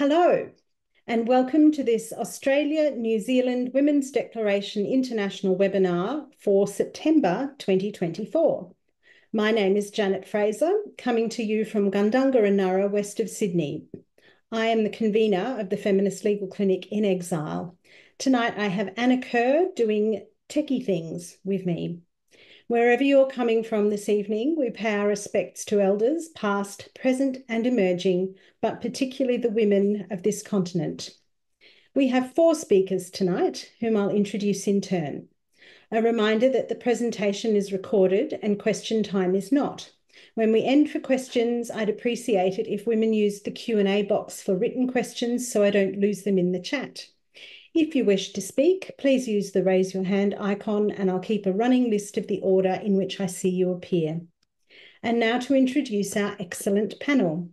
Hello, and welcome to this Australia-New Zealand Women's Declaration International webinar for September 2024. My name is Janet Fraser, coming to you from Gundarra, west of Sydney. I am the convener of the Feminist Legal Clinic in Exile. Tonight I have Anna Kerr doing techie things with me. Wherever you're coming from this evening, we pay our respects to elders, past, present, and emerging, but particularly the women of this continent. We have 4 speakers tonight, whom I'll introduce in turn. A reminder that the presentation is recorded and question time is not. When we end for questions, I'd appreciate it if women used the Q&A box for written questions so I don't lose them in the chat. If you wish to speak, please use the raise your hand icon and I'll keep a running list of the order in which I see you appear. And now to introduce our excellent panel.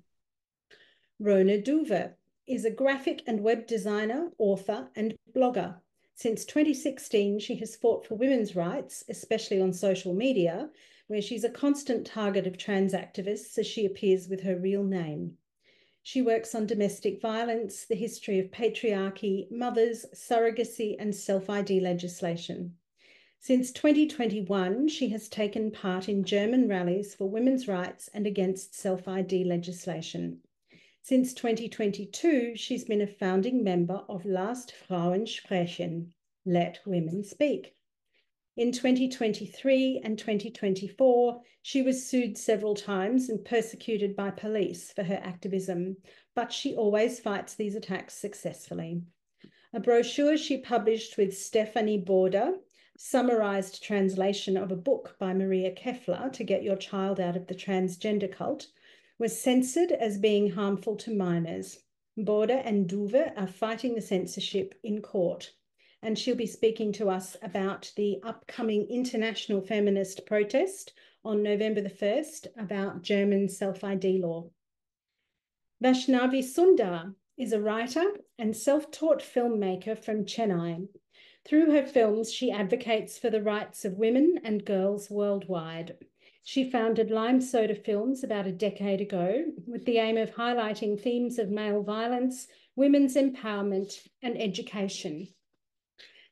Rona Duwe is a graphic and web designer, author, and blogger. Since 2016, she has fought for women's rights, especially on social media, where she's a constant target of trans activists as she appears with her real name. She works on domestic violence, the history of patriarchy, mothers, surrogacy, and self-ID legislation. Since 2021, she has taken part in German rallies for women's rights and against self-ID legislation. Since 2022, she's been a founding member of Lasst Frauen Sprechen, Let Women Speak. In 2023 and 2024, she was sued several times and persecuted by police for her activism, but she always fights these attacks successfully. A brochure she published with Stephanie Border, summarized translation of a book by Maria Keffler, To Get Your Child Out of the Transgender Cult, was censored as being harmful to minors. Border and Duwe are fighting the censorship in court, and she'll be speaking to us about the upcoming international feminist protest on November the 1st about German self-ID law. Vaishnavi Sundar is a writer and self-taught filmmaker from Chennai. Through her films, she advocates for the rights of women and girls worldwide. She founded Lime Soda Films about a decade ago with the aim of highlighting themes of male violence, women's empowerment, and education.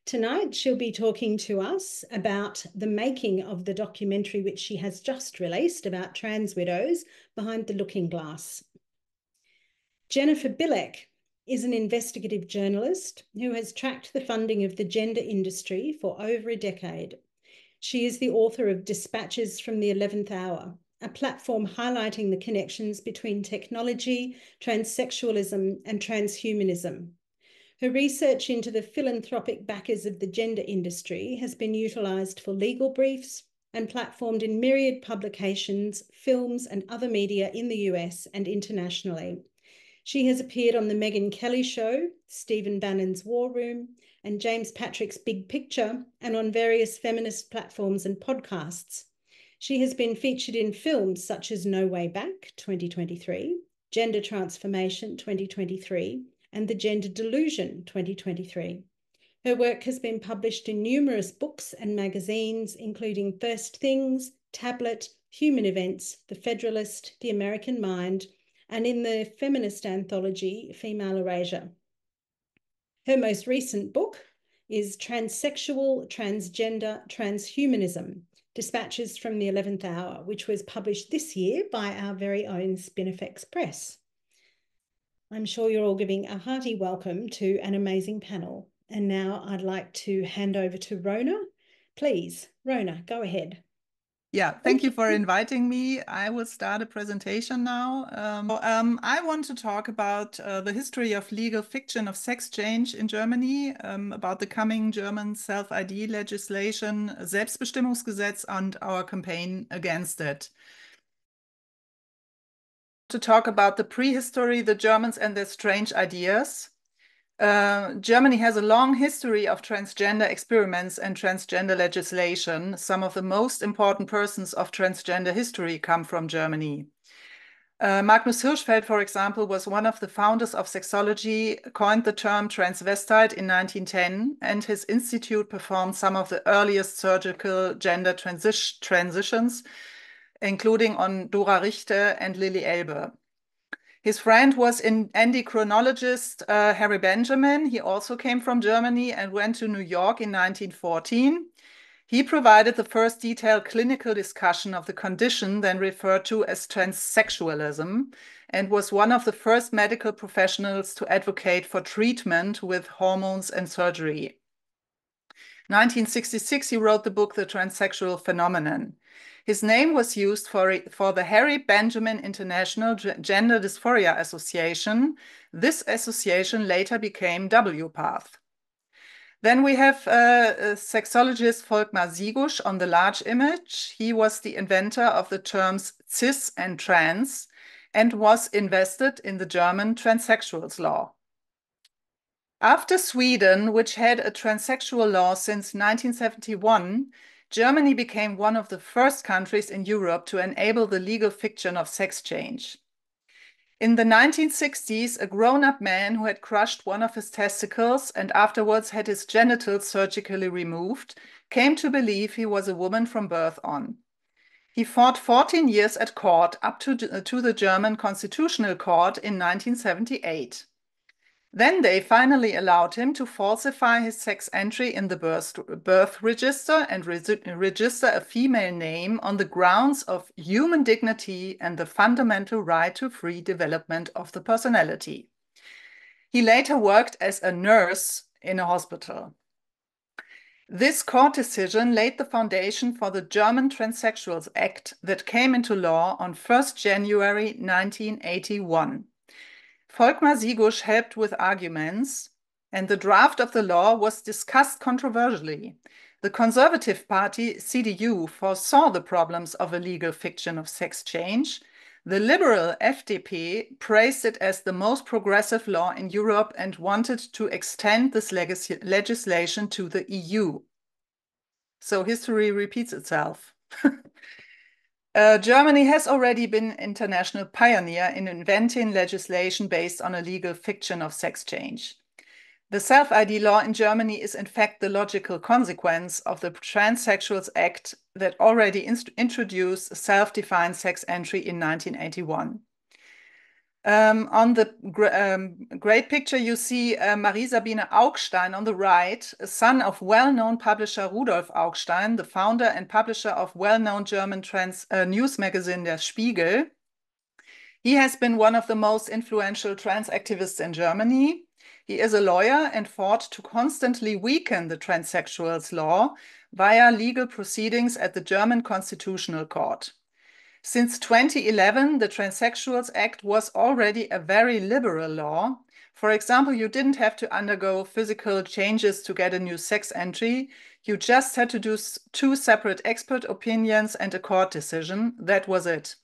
Tonight, she'll be talking to us about the making of the documentary which she has just released about trans widows, Behind the Looking Glass. Jennifer Bilek is an investigative journalist who has tracked the funding of the gender industry for over a decade. She is the author of Dispatches from the 11th Hour, a platform highlighting the connections between technology, transsexualism, and transhumanism. Her research into the philanthropic backers of the gender industry has been utilised for legal briefs and platformed in myriad publications, films, and other media in the US and internationally. She has appeared on The Megyn Kelly Show, Stephen Bannon's War Room, and James Patrick's Big Picture, and on various feminist platforms and podcasts. She has been featured in films such as No Way Back, 2023, Gender Transformation, 2023, and The Gender Delusion, 2023. Her work has been published in numerous books and magazines, including First Things, Tablet, Human Events, The Federalist, The American Mind, and in the feminist anthology, Female Erasure. Her most recent book is Transsexual, Transgender, Transhumanism, Dispatches from the 11th Hour, which was published this year by our very own Spinifex Press. I'm sure you're all giving a hearty welcome to an amazing panel. And now I'd like to hand over to Rona. Please, Rona, go ahead. Yeah, thank you for inviting me. I will start a presentation now. I want to talk about the history of legal fiction of sex change in Germany, about the coming German self-ID legislation, Selbstbestimmungsgesetz, and our campaign against it. To talk about the prehistory, the Germans and their strange ideas. Germany has a long history of transgender experiments and transgender legislation. Some of the most important persons of transgender history come from Germany. Magnus Hirschfeld, for example, was one of the founders of sexology, coined the term transvestite in 1910, and his institute performed some of the earliest surgical gender transitions, including on Dora Richter and Lilly Elbe. His friend was endocrinologist Harry Benjamin. He also came from Germany and went to New York in 1914. He provided the first detailed clinical discussion of the condition, then referred to as transsexualism, and was one of the first medical professionals to advocate for treatment with hormones and surgery. 1966, he wrote the book, The Transsexual Phenomenon. His name was used for the Harry Benjamin International Gender Dysphoria Association. This association later became WPATH. Then we have sexologist Volkmar Siegusch on the large image. He was the inventor of the terms cis and trans and was invested in the German transsexuals law. After Sweden, which had a transsexual law since 1971, Germany became one of the first countries in Europe to enable the legal fiction of sex change. In the 1960s, a grown-up man who had crushed one of his testicles and afterwards had his genitals surgically removed came to believe he was a woman from birth on. He fought 14 years at court up to the German Constitutional Court in 1978. Then they finally allowed him to falsify his sex entry in the birth register and register a female name on the grounds of human dignity and the fundamental right to free development of the personality. He later worked as a nurse in a hospital. This court decision laid the foundation for the German Transsexuals Act that came into law on 1st January 1981. Volkmar Siegusch helped with arguments, and the draft of the law was discussed controversially. The Conservative Party, CDU, foresaw the problems of a legal fiction of sex change. The liberal FDP praised it as the most progressive law in Europe and wanted to extend this legislation to the EU. So history repeats itself. Germany has already been an international pioneer in inventing legislation based on a legal fiction of sex change. The self-ID law in Germany is in fact the logical consequence of the Transsexuals Act that already introduced self-defined sex entry in 1981. On the great picture, you see Marie-Sabine Augstein on the right, a son of well-known publisher Rudolf Augstein, the founder and publisher of well-known German trans news magazine Der Spiegel. He has been one of the most influential trans activists in Germany. He is a lawyer and fought to constantly weaken the transsexuals law via legal proceedings at the German Constitutional Court. Since 2011, the Transsexuals Act was already a very liberal law. For example, you didn't have to undergo physical changes to get a new sex entry. You just had to do 2 separate expert opinions and a court decision. That was it.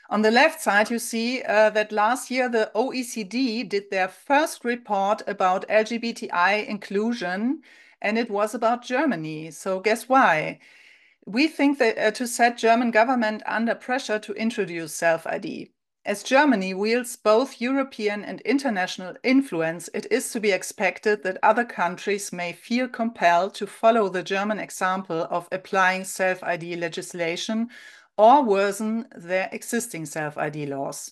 On the left side, you see that last year the OECD did their first report about LGBTI inclusion, and it was about Germany. So guess why? We think that to set German government under pressure to introduce self-ID. As Germany wields both European and international influence, it is to be expected that other countries may feel compelled to follow the German example of applying self-ID legislation or worsen their existing self-ID laws.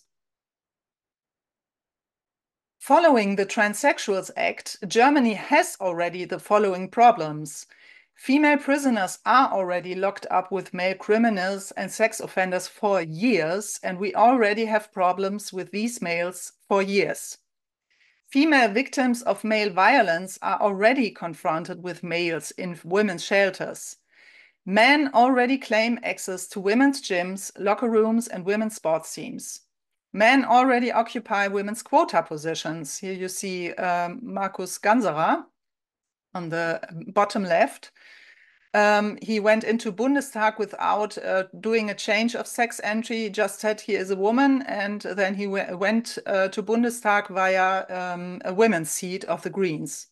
Following the Transsexuals Act, Germany has already the following problems. Female prisoners are already locked up with male criminals and sex offenders for years, and we already have problems with these males for years. Female victims of male violence are already confronted with males in women's shelters. Men already claim access to women's gyms, locker rooms, and women's sports teams. Men already occupy women's quota positions. Here you see Markus Ganserer on the bottom left. He went into Bundestag without doing a change of sex entry. He just said he is a woman, and then he went to Bundestag via a women's seat of the Greens.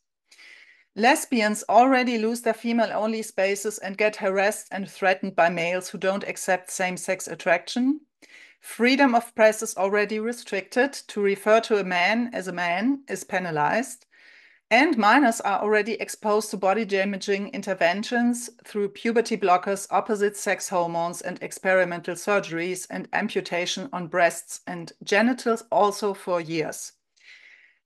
Lesbians already lose their female-only spaces and get harassed and threatened by males who don't accept same-sex attraction. Freedom of press is already restricted. To refer to a man as a man is penalized. And minors are already exposed to body-damaging interventions through puberty blockers, opposite-sex hormones, and experimental surgeries and amputation on breasts and genitals also for years.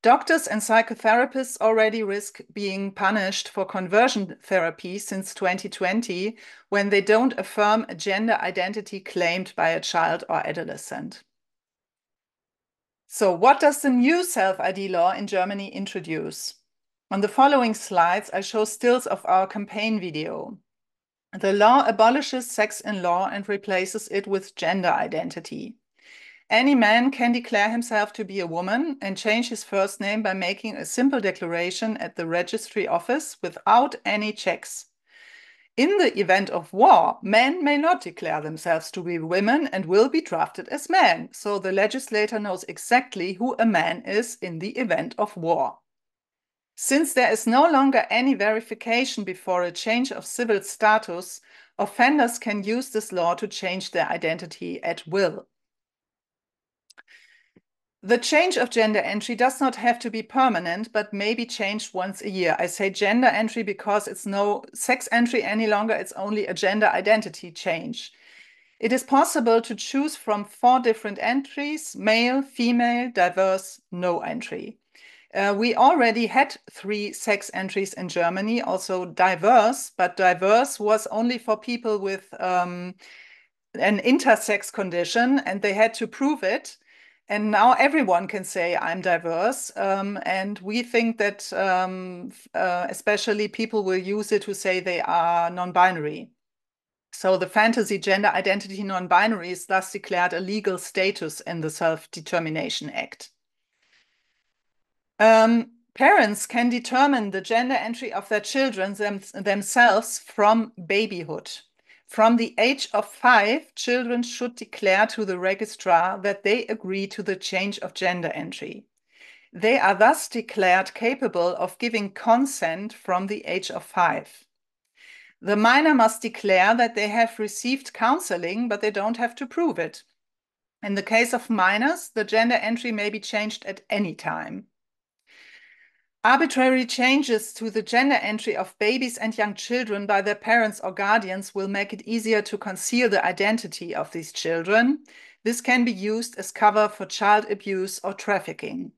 Doctors and psychotherapists already risk being punished for conversion therapy since 2020 when they don't affirm a gender identity claimed by a child or adolescent. So what does the new self-ID law in Germany introduce? On the following slides, I show stills of our campaign video. The law abolishes sex in law and replaces it with gender identity. Any man can declare himself to be a woman and change his first name by making a simple declaration at the registry office without any checks. In the event of war, men may not declare themselves to be women and will be drafted as men, so the legislator knows exactly who a man is in the event of war. Since there is no longer any verification before a change of civil status, offenders can use this law to change their identity at will. The change of gender entry does not have to be permanent, but may be changed once a year. I say gender entry because it's no sex entry any longer, it's only a gender identity change. It is possible to choose from 4 different entries: male, female, diverse, no entry. We already had 3 sex entries in Germany, also diverse, but diverse was only for people with an intersex condition, and they had to prove it. And now everyone can say, I'm diverse. And we think that especially people will use it to say they are non-binary. So the fantasy gender identity non-binary is thus declared a legal status in the Self-Determination Act. Parents can determine the gender entry of their children themselves from babyhood. From the age of 5, children should declare to the registrar that they agree to the change of gender entry. They are thus declared capable of giving consent from the age of 5. The minor must declare that they have received counseling, but they don't have to prove it. In the case of minors, the gender entry may be changed at any time. Arbitrary changes to the gender entry of babies and young children by their parents or guardians will make it easier to conceal the identity of these children. This can be used as cover for child abuse or trafficking.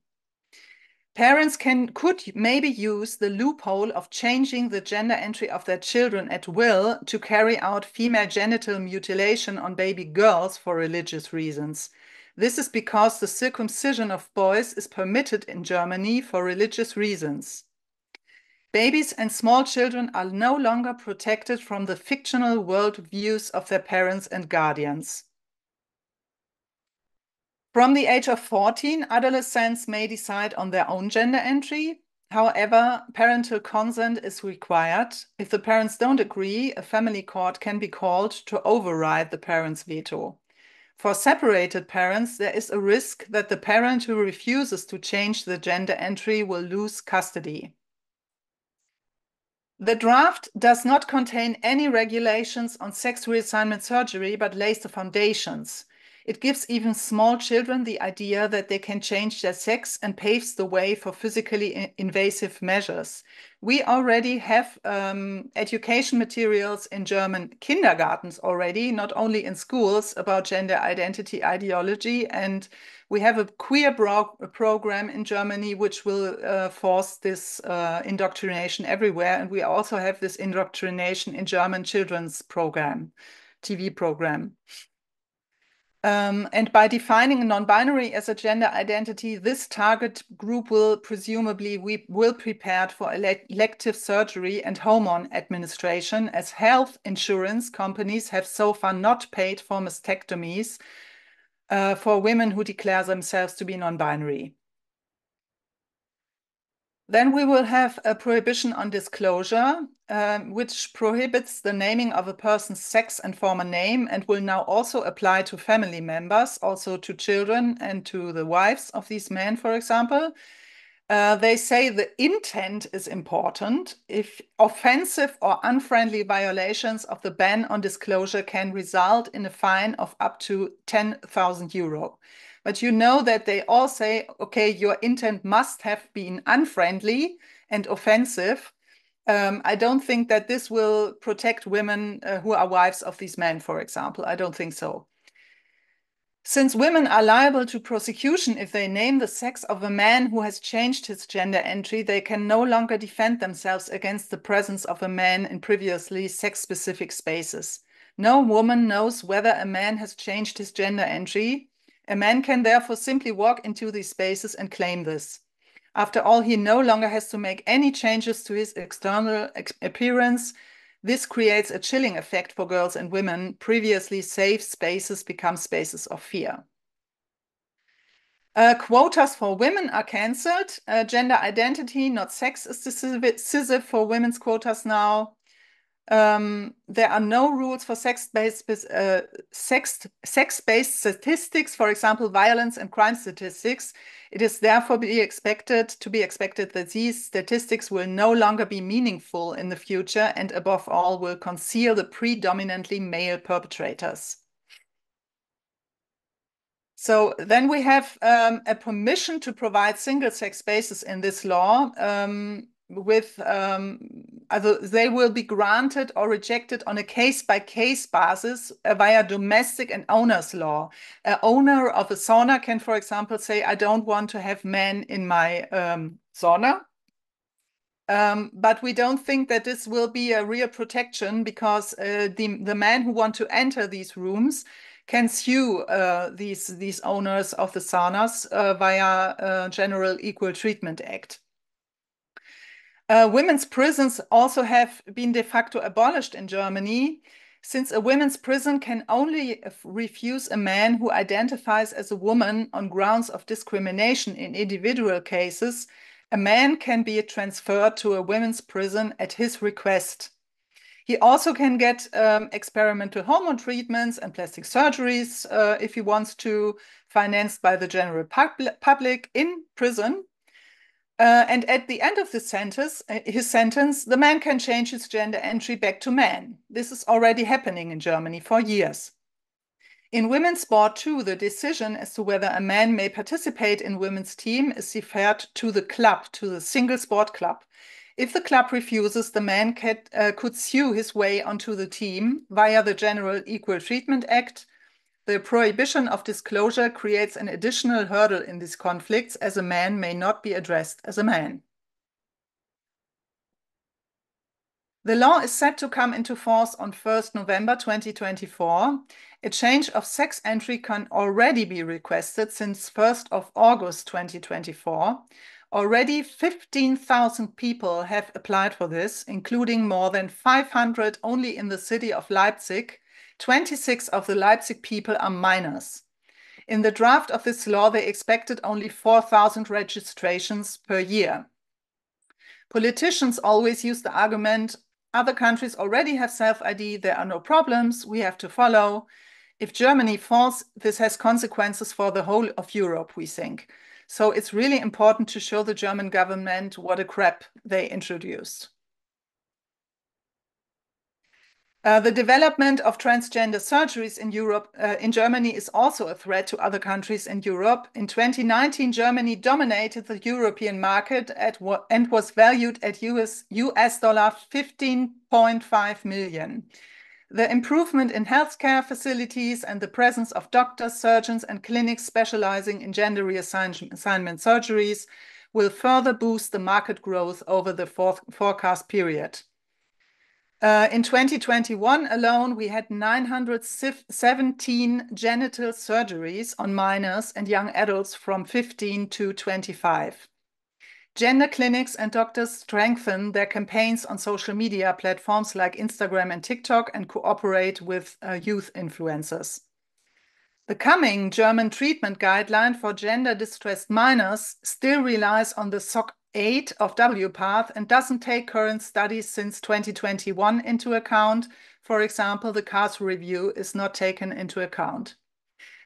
Parents could maybe use the loophole of changing the gender entry of their children at will to carry out female genital mutilation on baby girls for religious reasons. This is because the circumcision of boys is permitted in Germany for religious reasons. Babies and small children are no longer protected from the fictional worldviews of their parents and guardians. From the age of 14, adolescents may decide on their own gender entry. However, parental consent is required. If the parents don't agree, a family court can be called to override the parents' veto. For separated parents, there is a risk that the parent who refuses to change the gender entry will lose custody. The draft does not contain any regulations on sex reassignment surgery, but lays the foundations. It gives even small children the idea that they can change their sex and paves the way for physically invasive measures. We already have education materials in German kindergartens already, not only in schools, about gender identity ideology. And we have a queer program in Germany which will force this indoctrination everywhere. And we also have this indoctrination in German children's program, TV program. And by defining non-binary as a gender identity, this target group will presumably prepared for elective surgery and hormone administration, as health insurance companies have so far not paid for mastectomies for women who declare themselves to be non-binary. Then we will have a prohibition on disclosure, which prohibits the naming of a person's sex and former name, and will now also apply to family members, also to children and to the wives of these men, for example. They say the intent is important. If offensive or unfriendly violations of the ban on disclosure can result in a fine of up to 10,000 euro. but you know that they all say, okay, your intent must have been unfriendly and offensive. I don't think that this will protect women who are wives of these men, for example. I don't think so. Since women are liable to prosecution if they name the sex of a man who has changed his gender entry, they can no longer defend themselves against the presence of a man in previously sex-specific spaces. No woman knows whether a man has changed his gender entry. A man can therefore simply walk into these spaces and claim this. After all, he no longer has to make any changes to his external appearance. This creates a chilling effect for girls and women. Previously safe spaces become spaces of fear. Quotas for women are cancelled. Gender identity, not sex, is decisive for women's quotas now. There are no rules for sex-based statistics, for example, violence and crime statistics. It is therefore to be expected that these statistics will no longer be meaningful in the future and above all will conceal the predominantly male perpetrators. So then we have a permission to provide single-sex spaces in this law they will be granted or rejected on a case-by-case basis via domestic and owner's law. An owner of a sauna can, for example, say, I don't want to have men in my sauna. But we don't think that this will be a real protection because the men who want to enter these rooms can sue these owners of the saunas via General Equal Treatment Act. Women's prisons also have been de facto abolished in Germany, since a women's prison can only refuse a man who identifies as a woman on grounds of discrimination in individual cases. A man can be transferred to a women's prison at his request. He also can get experimental hormone treatments and plastic surgeries if he wants to, financed by the general public in prison. And at the end of his sentence, the man can change his gender entry back to man. This is already happening in Germany for years. In women's sport too, the decision as to whether a man may participate in women's team is deferred to the club, to the single sport club. If the club refuses, the man could sue his way onto the team via the General Equal Treatment Act. The prohibition of disclosure creates an additional hurdle in these conflicts, as a man may not be addressed as a man. The law is set to come into force on 1st November 2024. A change of sex entry can already be requested since 1st of August 2024. Already 15,000 people have applied for this, including more than 500 only in the city of Leipzig. 26 of the Leipzig people are minors. In the draft of this law, they expected only 4,000 registrations per year. Politicians always use the argument, other countries already have self-ID, there are no problems, we have to follow. If Germany falls, this has consequences for the whole of Europe, we think. So it's really important to show the German government what a crap they introduced. The development of transgender surgeries in Europe, in Germany, is also a threat to other countries in Europe. In 2019, Germany dominated the European market and was valued at US dollar 15.5 million. The improvement in healthcare facilities and the presence of doctors, surgeons, and clinics specializing in gender reassignment surgeries will further boost the market growth over the forecast period. In 2021 alone, we had 917 genital surgeries on minors and young adults from 15 to 25. Gender clinics and doctors strengthen their campaigns on social media platforms like Instagram and TikTok and cooperate with youth influencers. The coming German treatment guideline for gender-distressed minors still relies on the SOC 8 of WPATH and doesn't take current studies since 2021 into account. For example, the CARS review is not taken into account.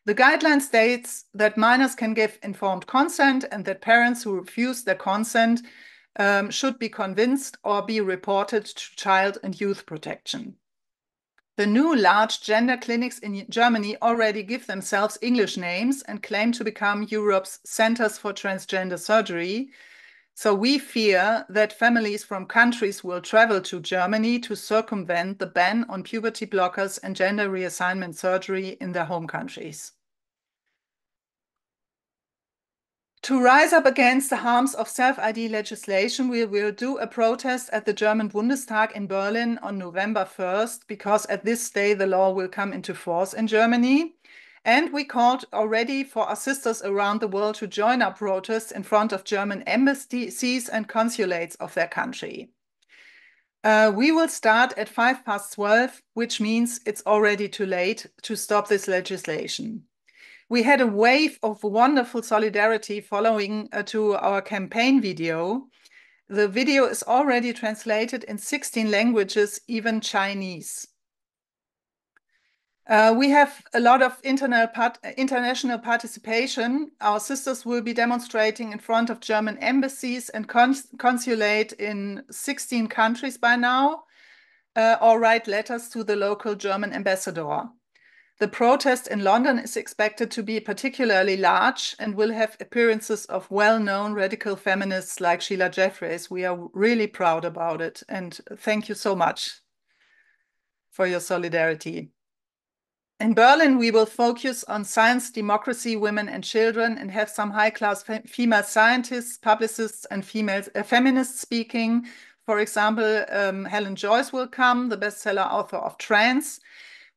The guideline states that minors can give informed consent and that parents who refuse their consent should be convinced or be reported to Child and Youth Protection. The new large gender clinics in Germany already give themselves English names and claim to become Europe's centers for transgender surgery. So we fear that families from countries will travel to Germany to circumvent the ban on puberty blockers and gender reassignment surgery in their home countries. To rise up against the harms of self-ID legislation, we will do a protest at the German Bundestag in Berlin on November 1st, because at this day the law will come into force in Germany. And we called already for our sisters around the world to join our protests in front of German embassies and consulates of their country. We will start at 12:05, which means it's already too late to stop this legislation. We had a wave of wonderful solidarity following to our campaign video. The video is already translated in 16 languages, even Chinese. We have a lot of international participation. Our sisters will be demonstrating in front of German embassies and consulate in 16 countries by now, or write letters to the local German ambassador. The protest in London is expected to be particularly large and will have appearances of well-known radical feminists like Sheila Jeffreys. We are really proud about it, and thank you so much for your solidarity. In Berlin, we will focus on science, democracy, women and children, and have some high-class female scientists, publicists, and female feminists speaking. For example, Helen Joyce will come, the bestseller author of Trans.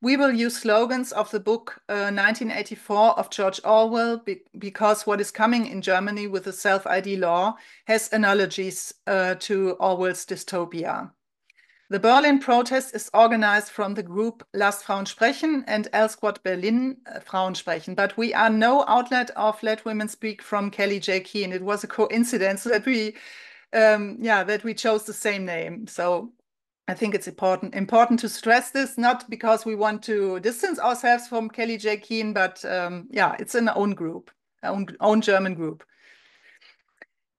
We will use slogans of the book 1984 of George Orwell, because what is coming in Germany with the self-ID law has analogies to Orwell's dystopia. The Berlin protest is organized from the group Lasst Frauen Sprechen and L Squad Berlin Frauen Sprechen, but we are no outlet of Let Women Speak from Kelly J. Keane. It was a coincidence that we chose the same name. So I think it's important to stress this, not because we want to distance ourselves from Kelly J. Keane, but it's an own group, own German group.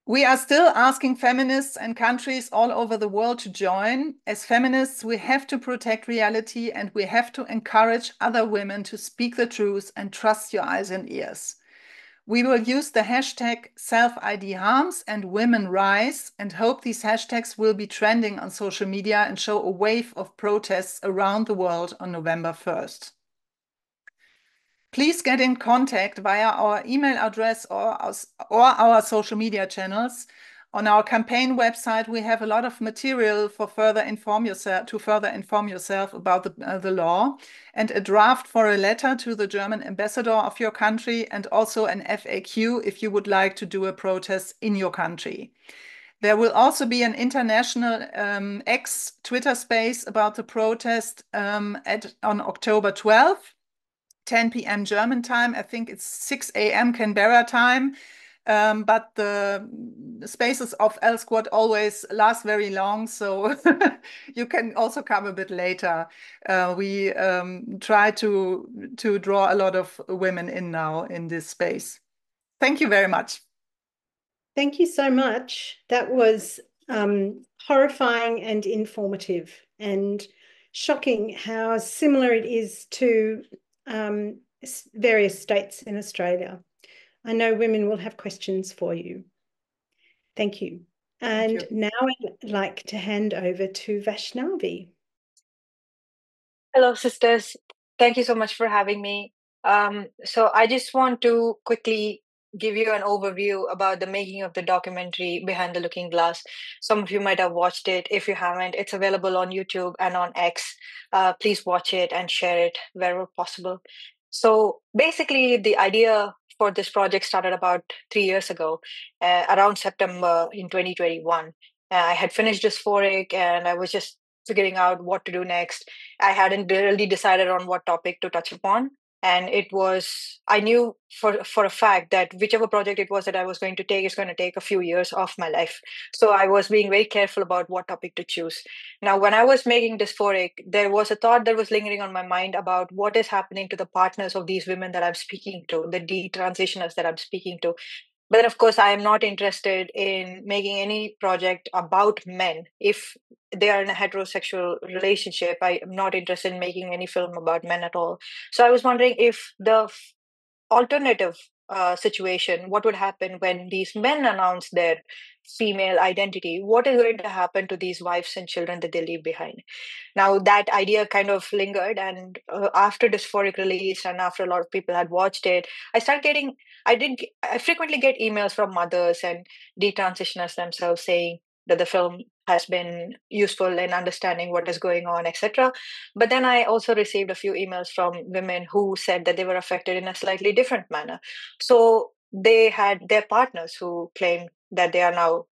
We are still asking feminists and countries all over the world to join. As feminists, we have to protect reality, and we have to encourage other women to speak the truth and trust your eyes and ears. We will use the hashtag self-ID harms and women rise, and hope these hashtags will be trending on social media and show a wave of protests around the world on November 1st. Please get in contact via our email address or our social media channels. On our campaign website, we have a lot of material to further inform yourself about the law, and a draft for a letter to the German ambassador of your country, and also an FAQ if you would like to do a protest in your country. There will also be an international X Twitter space about the protest on October 12th. 10 p.m. German time. I think it's 6 a.m. Canberra time. But the spaces of L Squad always last very long, so you can also come a bit later. We try to draw a lot of women in now in this space. Thank you very much. Thank you so much. That was horrifying and informative, and shocking how similar it is to various states in Australia. I know women will have questions for you. Thank you. And now I'd like to hand over to Vaishnavi. Hello, sisters. Thank you so much for having me. So I just want to quickly give you an overview about the making of the documentary Behind the Looking Glass. Some of you might have watched it. If you haven't, it's available on YouTube and on X. Please watch it and share it wherever possible. So basically, the idea for this project started about 3 years ago, around September in 2021. I had finished dysphoric and I was just figuring out what to do next. I hadn't really decided on what topic to touch upon. And I knew for a fact that whichever project it was that I was going to take is going to take a few years of my life. So I was being very careful about what topic to choose. Now, when I was making Dysphoric, there was a thought that was lingering on my mind about what is happening to the partners of these women that I'm speaking to, the detransitioners that I'm speaking to. But then, of course, I am not interested in making any project about men. If they are in a heterosexual relationship. I am not interested in making any film about men at all. So I was wondering if the alternative situation, what would happen when these men announce their female identity? What is going to happen to these wives and children that they leave behind? Now, that idea kind of lingered, and after Dysphoric release and after a lot of people had watched it, I frequently get emails from mothers and detransitioners themselves saying that the film has been useful in understanding what is going on, etc. But then I also received a few emails from women who said that they were affected in a slightly different manner. So they had their partners who claimed that they are now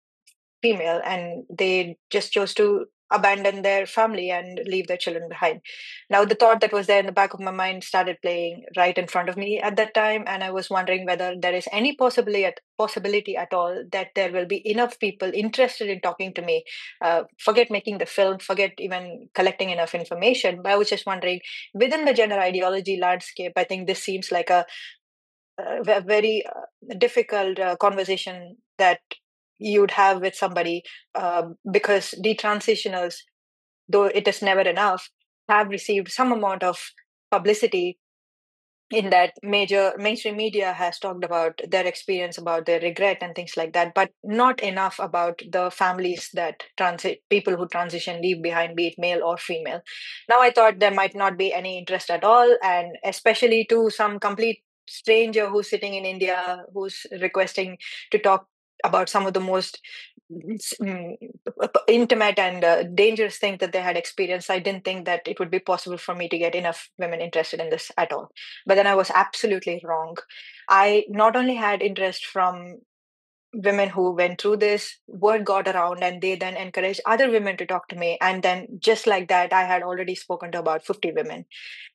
female and they just chose to abandon their family and leave their children behind. Now, the thought that was there in the back of my mind started playing right in front of me at that time, and I was wondering whether there is any possibility at all that there will be enough people interested in talking to me. Forget making the film, forget even collecting enough information, but I was just wondering, within the gender ideology landscape, I think this seems like a very difficult conversation that you'd have with somebody, because detransitioners, though it is never enough, have received some amount of publicity in that major mainstream media has talked about their experience, about their regret and things like that, but not enough about the families that people who transition leave behind, be it male or female. Now, I thought there might not be any interest at all, and especially to some complete stranger who's sitting in India, who's requesting to talk about some of the most intimate and dangerous things that they had experienced. I didn't think that it would be possible for me to get enough women interested in this at all. But then I was absolutely wrong. I not only had interest from women who went through this, word got around, and they then encouraged other women to talk to me. And then just like that, I had already spoken to about 50 women.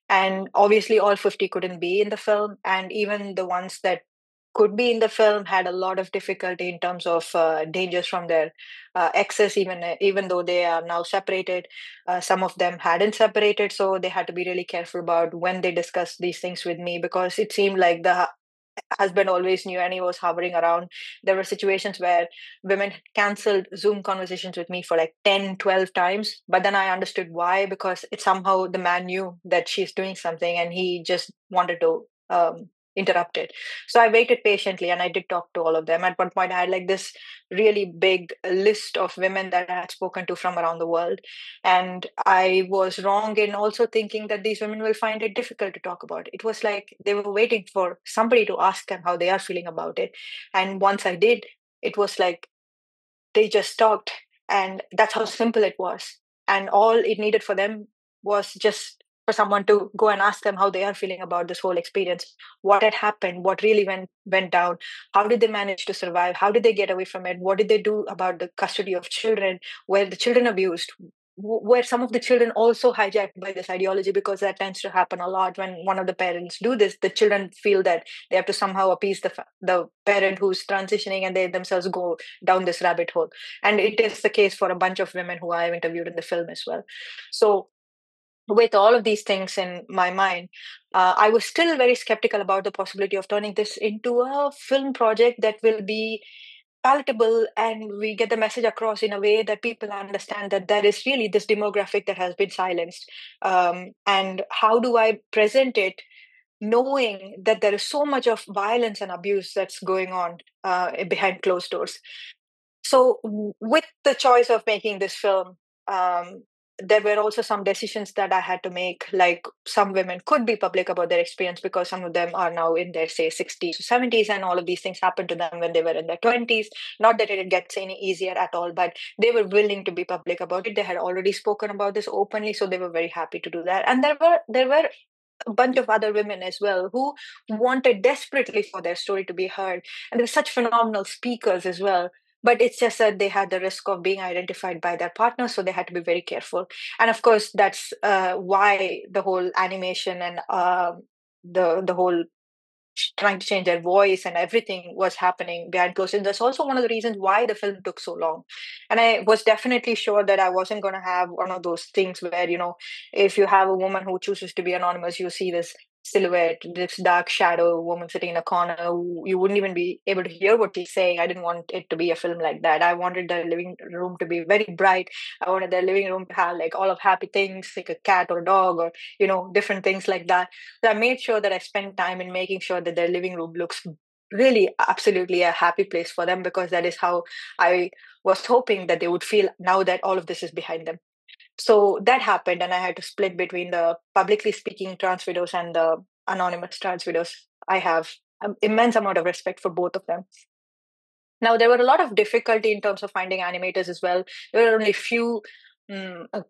And obviously, all 50 couldn't be in the film. And even the ones that could be in the film had a lot of difficulty in terms of dangers from their exes, even though they are now separated. Some of them hadn't separated, so they had to be really careful about when they discussed these things with me, because it seemed like the husband always knew and he was hovering around. There were situations where women canceled Zoom conversations with me for like 10, 12 times. But then I understood why, because it somehow the man knew that she's doing something and he just wanted to interrupt it. So I waited patiently and I did talk to all of them. At one point, I had like this really big list of women that I had spoken to from around the world. And I was wrong in also thinking that these women will find it difficult to talk about. It was like they were waiting for somebody to ask them how they are feeling about it. And once I did, it was like they just talked. And that's how simple it was. And all it needed for them was just for someone to go and ask them how they are feeling about this whole experience, what had happened, what really went down, how did they manage to survive, how did they get away from it, what did they do about the custody of children, were the children abused, were some of the children also hijacked by this ideology, because that tends to happen a lot. When one of the parents do this, the children feel that they have to somehow appease the parent who's transitioning, and they themselves go down this rabbit hole. And it is the case for a bunch of women who I've interviewed in the film as well. So with all of these things in my mind, I was still very skeptical about the possibility of turning this into a film project that will be palatable and we get the message across in a way that people understand that there is really this demographic that has been silenced. And how do I present it knowing that there is so much of violence and abuse that's going on behind closed doors? So with the choice of making this film, there were also some decisions that I had to make. Like, some women could be public about their experience because some of them are now in their, say, 60s or 70s, and all of these things happened to them when they were in their 20s. Not that it gets any easier at all, but they were willing to be public about it. They had already spoken about this openly, so they were very happy to do that. And there were a bunch of other women as well who wanted desperately for their story to be heard. And there were such phenomenal speakers as well. But it's just that they had the risk of being identified by their partner, so they had to be very careful. And of course, that's why the whole animation and the whole trying to change their voice and everything was happening behind closed doors. That's also one of the reasons why the film took so long. And I was definitely sure that I wasn't going to have one of those things where, if you have a woman who chooses to be anonymous, you see this silhouette, this dark shadow woman sitting in a corner. You wouldn't even be able to hear what she's saying. I didn't want it to be a film like that. I wanted the living room to be very bright. I wanted the living room to have like all of happy things, like a cat or a dog or, different things like that. So I made sure that I spent time in making sure that their living room looks really absolutely a happy place for them, because that is how I was hoping that they would feel now that all of this is behind them. So that happened, and I had to split between the publicly speaking trans widows and the anonymous trans widows. I have an immense amount of respect for both of them. Now, there were a lot of difficulty in terms of finding animators as well. There were only few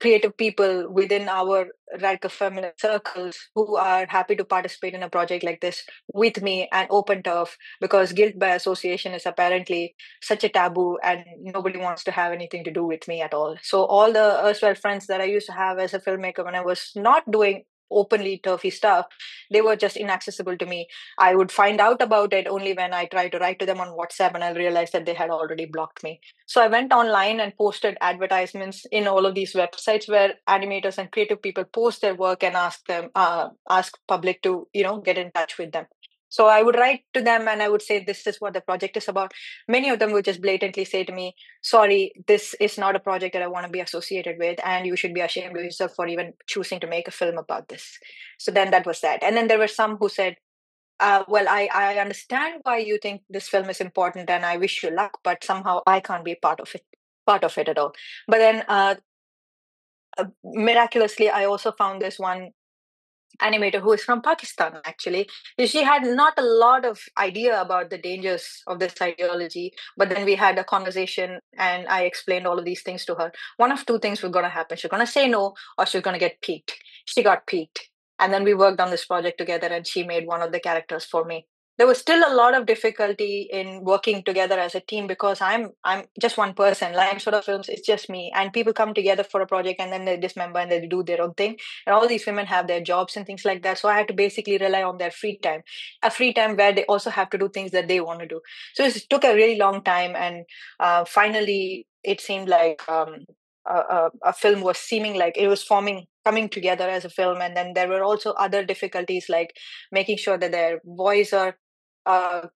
creative people within our radical feminist circles who are happy to participate in a project like this with me and open turf, because guilt by association is apparently such a taboo and nobody wants to have anything to do with me at all. So all the erstwhile friends that I used to have as a filmmaker when I was not doing openly turfy stuff, they were just inaccessible to me. I would find out about it only when I tried to write to them on WhatsApp, and I realized that they had already blocked me. So I went online and posted advertisements in all of these websites where animators and creative people post their work and ask public to, get in touch with them. So I would write to them and I would say, this is what the project is about. Many of them would just blatantly say to me, sorry, this is not a project that I want to be associated with, and you should be ashamed of yourself for even choosing to make a film about this. So then that was that. And then there were some who said, well, I understand why you think this film is important and I wish you luck, but somehow I can't be part of it at all. But then miraculously, I also found this one animator who is from Pakistan, actually. She had not a lot of idea about the dangers of this ideology, but then we had a conversation and I explained all of these things to her. One of two things were going to happen. She's going to say no, or she's going to get piqued. She got piqued. And then we worked on this project together and she made one of the characters for me. There was still a lot of difficulty in working together as a team, because I'm just one person. Lion Sort of Films, it's just me. And people come together for a project and then they dismember and they do their own thing. And all these women have their jobs and things like that. So I had to basically rely on their free time, a free time where they also have to do things that they want to do. So it took a really long time. And finally, it seemed like a film was seeming like it was coming together as a film. And then there were also other difficulties, like making sure that their voice are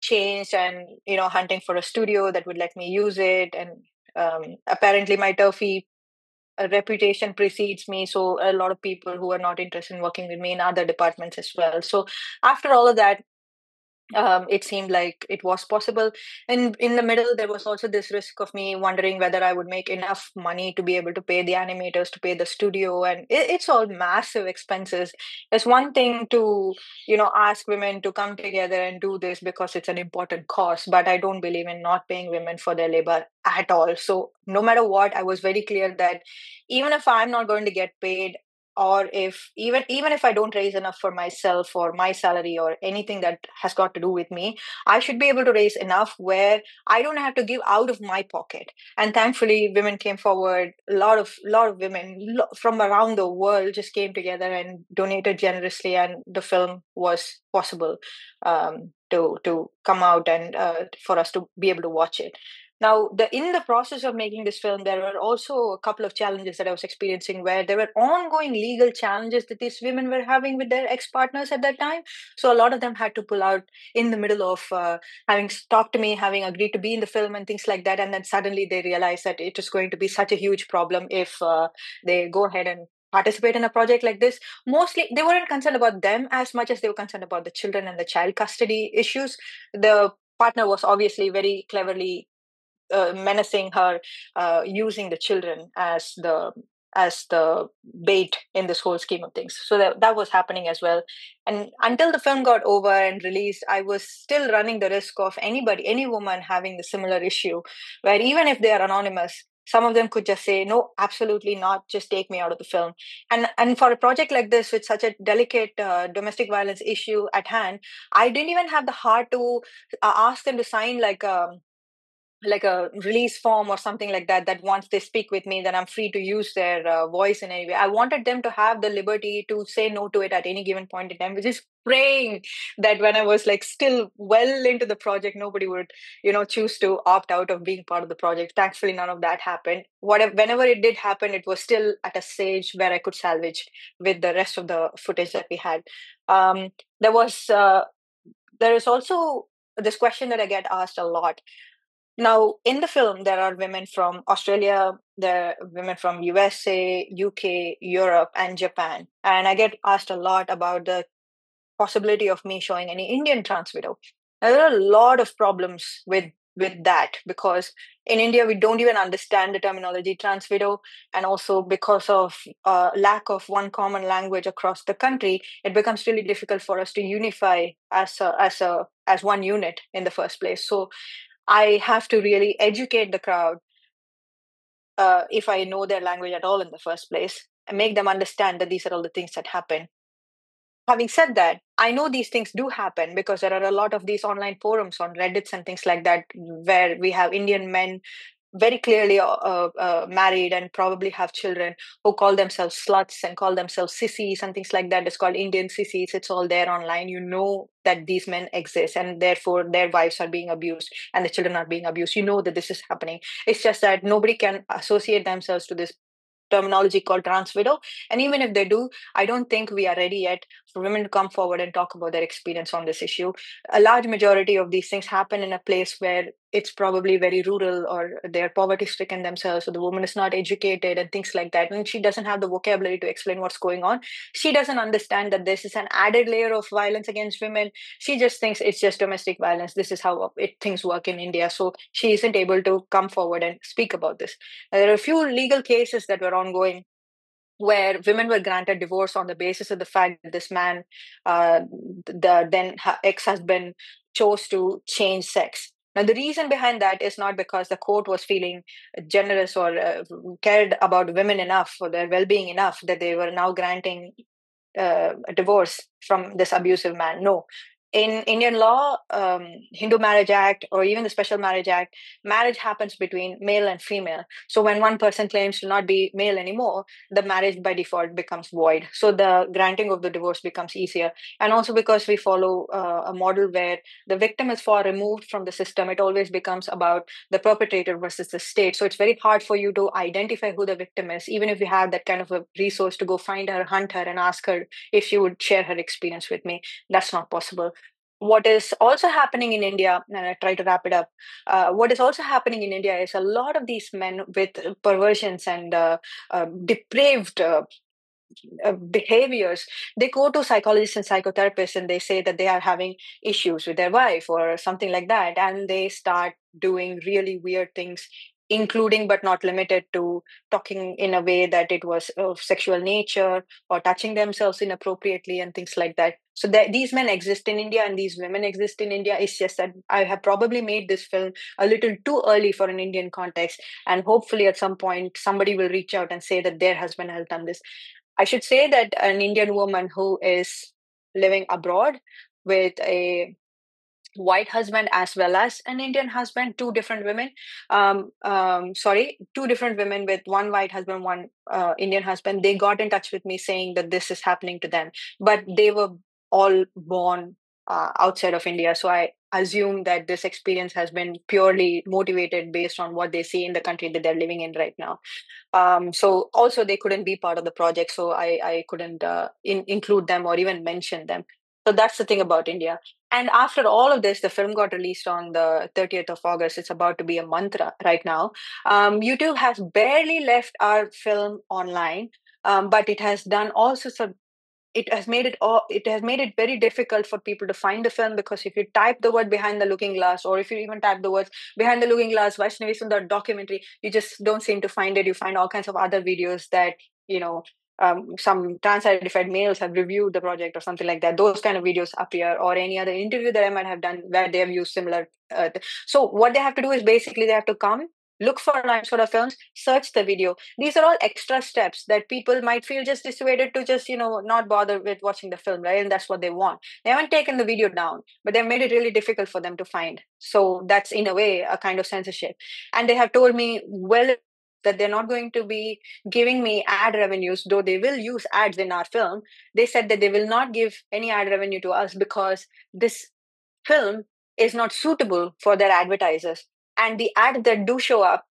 changed, and hunting for a studio that would let me use it. And apparently my turfy reputation precedes me, so a lot of people who are not interested in working with me in other departments as well. So after all of that, it seemed like it was possible. And in the middle, there was also this risk of me wondering whether I would make enough money to be able to pay the animators, to pay the studio. And it's all massive expenses. It's one thing to, ask women to come together and do this because it's an important cause. But I don't believe in not paying women for their labor at all. So no matter what, I was very clear that even if I'm not going to get paid, or if even if I don't raise enough for myself or my salary or anything that has got to do with me, I should be able to raise enough where I don't have to give out of my pocket. And thankfully, women came forward. A lot of women from around the world just came together and donated generously, and the film was possible to come out and for us to be able to watch it. Now, in the process of making this film, there were also a couple of challenges that I was experiencing, where there were ongoing legal challenges that these women were having with their ex-partners at that time. So a lot of them had to pull out in the middle of having talked to me, having agreed to be in the film and things like that. And then suddenly they realized that it is going to be such a huge problem if they go ahead and participate in a project like this. Mostly, they weren't concerned about them as much as they were concerned about the children and the child custody issues. The partner was obviously very cleverly menacing her, using the children as the bait in this whole scheme of things. So that was happening as well. And until the film got over and released, I was still running the risk of any woman having the similar issue, where even if they are anonymous, some of them could just say, no, absolutely not, just take me out of the film. And for a project like this, with such a delicate domestic violence issue at hand, I didn't even have the heart to ask them to sign like like a release form or something like that, that once they speak with me, then I'm free to use their voice in any way. I wanted them to have the liberty to say no to it at any given point in time, which is praying that when I was like still well into the project, nobody would, choose to opt out of being part of the project. Thankfully, none of that happened. Whenever it did happen, it was still at a stage where I could salvage with the rest of the footage that we had. There is also this question that I get asked a lot. Now, in the film, there are women from Australia, there are women from USA, UK, Europe, and Japan. And I get asked a lot about the possibility of me showing any Indian trans widow. Now, there are a lot of problems with that, because in India, we don't even understand the terminology trans widow. And also because of lack of one common language across the country, it becomes really difficult for us to unify as one unit in the first place. So I have to really educate the crowd, if I know their language at all in the first place, and make them understand that these are all the things that happen. Having said that, I know these things do happen because there are a lot of these online forums on Reddits and things like that, where we have Indian men very clearly married and probably have children, who call themselves sluts and call themselves sissies and things like that. It's called Indian sissies. It's all there online. You know that these men exist, and therefore their wives are being abused and the children are being abused. You know that this is happening. It's just that nobody can associate themselves to this terminology called trans widow. And even if they do, I don't think we are ready yet for women to come forward and talk about their experience on this issue. A large majority of these things happen in a place where it's probably very rural, or they're poverty stricken themselves, so the woman is not educated and things like that. And she doesn't have the vocabulary to explain what's going on. She doesn't understand that this is an added layer of violence against women. She just thinks it's just domestic violence. This is how things work in India. So she isn't able to come forward and speak about this. There are a few legal cases that were ongoing where women were granted divorce on the basis of the fact that this man, the then ex-husband, chose to change sex. Now, the reason behind that is not because the court was feeling generous or cared about women enough or their well-being enough that they were now granting a divorce from this abusive man. No. In Indian law, Hindu Marriage Act, or even the Special Marriage Act, marriage happens between male and female. So when one person claims to not be male anymore, the marriage by default becomes void. So the granting of the divorce becomes easier. And also because we follow a model where the victim is far removed from the system, it always becomes about the perpetrator versus the state. So it's very hard for you to identify who the victim is, even if you have that kind of a resource to go find her, hunt her, and ask her if she would share her experience with me. That's not possible. What is also happening in India, and I try to wrap it up, what is also happening in India is a lot of these men with perversions and depraved behaviors, they go to psychologists and psychotherapists and they say that they are having issues with their wife or something like that. And they start doing really weird things, including but not limited to talking in a way that it was of sexual nature or touching themselves inappropriately and things like that. So these men exist in India and these women exist in India. It's just that I have probably made this film a little too early for an Indian context. And hopefully at some point, somebody will reach out and say that their husband has done this. I should say that an Indian woman who is living abroad with a white husband as well as an Indian husband, two different women, two different women with one white husband, one Indian husband, they got in touch with me saying that this is happening to them. But they were all born outside of India. So I assume that this experience has been purely motivated based on what they see in the country that they're living in right now. So also they couldn't be part of the project. So I couldn't include them or even mention them. So that's the thing about India. And after all of this, the film got released on the 30th of August. It's about to be a month right now. YouTube has barely left our film online, but it has done all sorts of. It has made it very difficult for people to find the film, because if you type the word Behind the Looking Glass, or if you even type the words Behind the Looking Glass Vaishnavi Sundar documentary, you just don't seem to find it. You find all kinds of other videos that, some trans-identified males have reviewed the project or something like that. Those kind of videos appear, or any other interview that I might have done where they have used similar. So what they have to do is basically they have to come look for nice sort of films, search the video. These are all extra steps that people might feel just dissuaded to just, not bother with watching the film, right? And that's what they want. They haven't taken the video down, but they've made it really difficult for them to find. So that's in a way a kind of censorship. And they have told me that they're not going to be giving me ad revenues, though they will use ads in our film. They said that they will not give any ad revenue to us because this film is not suitable for their advertisers. And the ads that do show up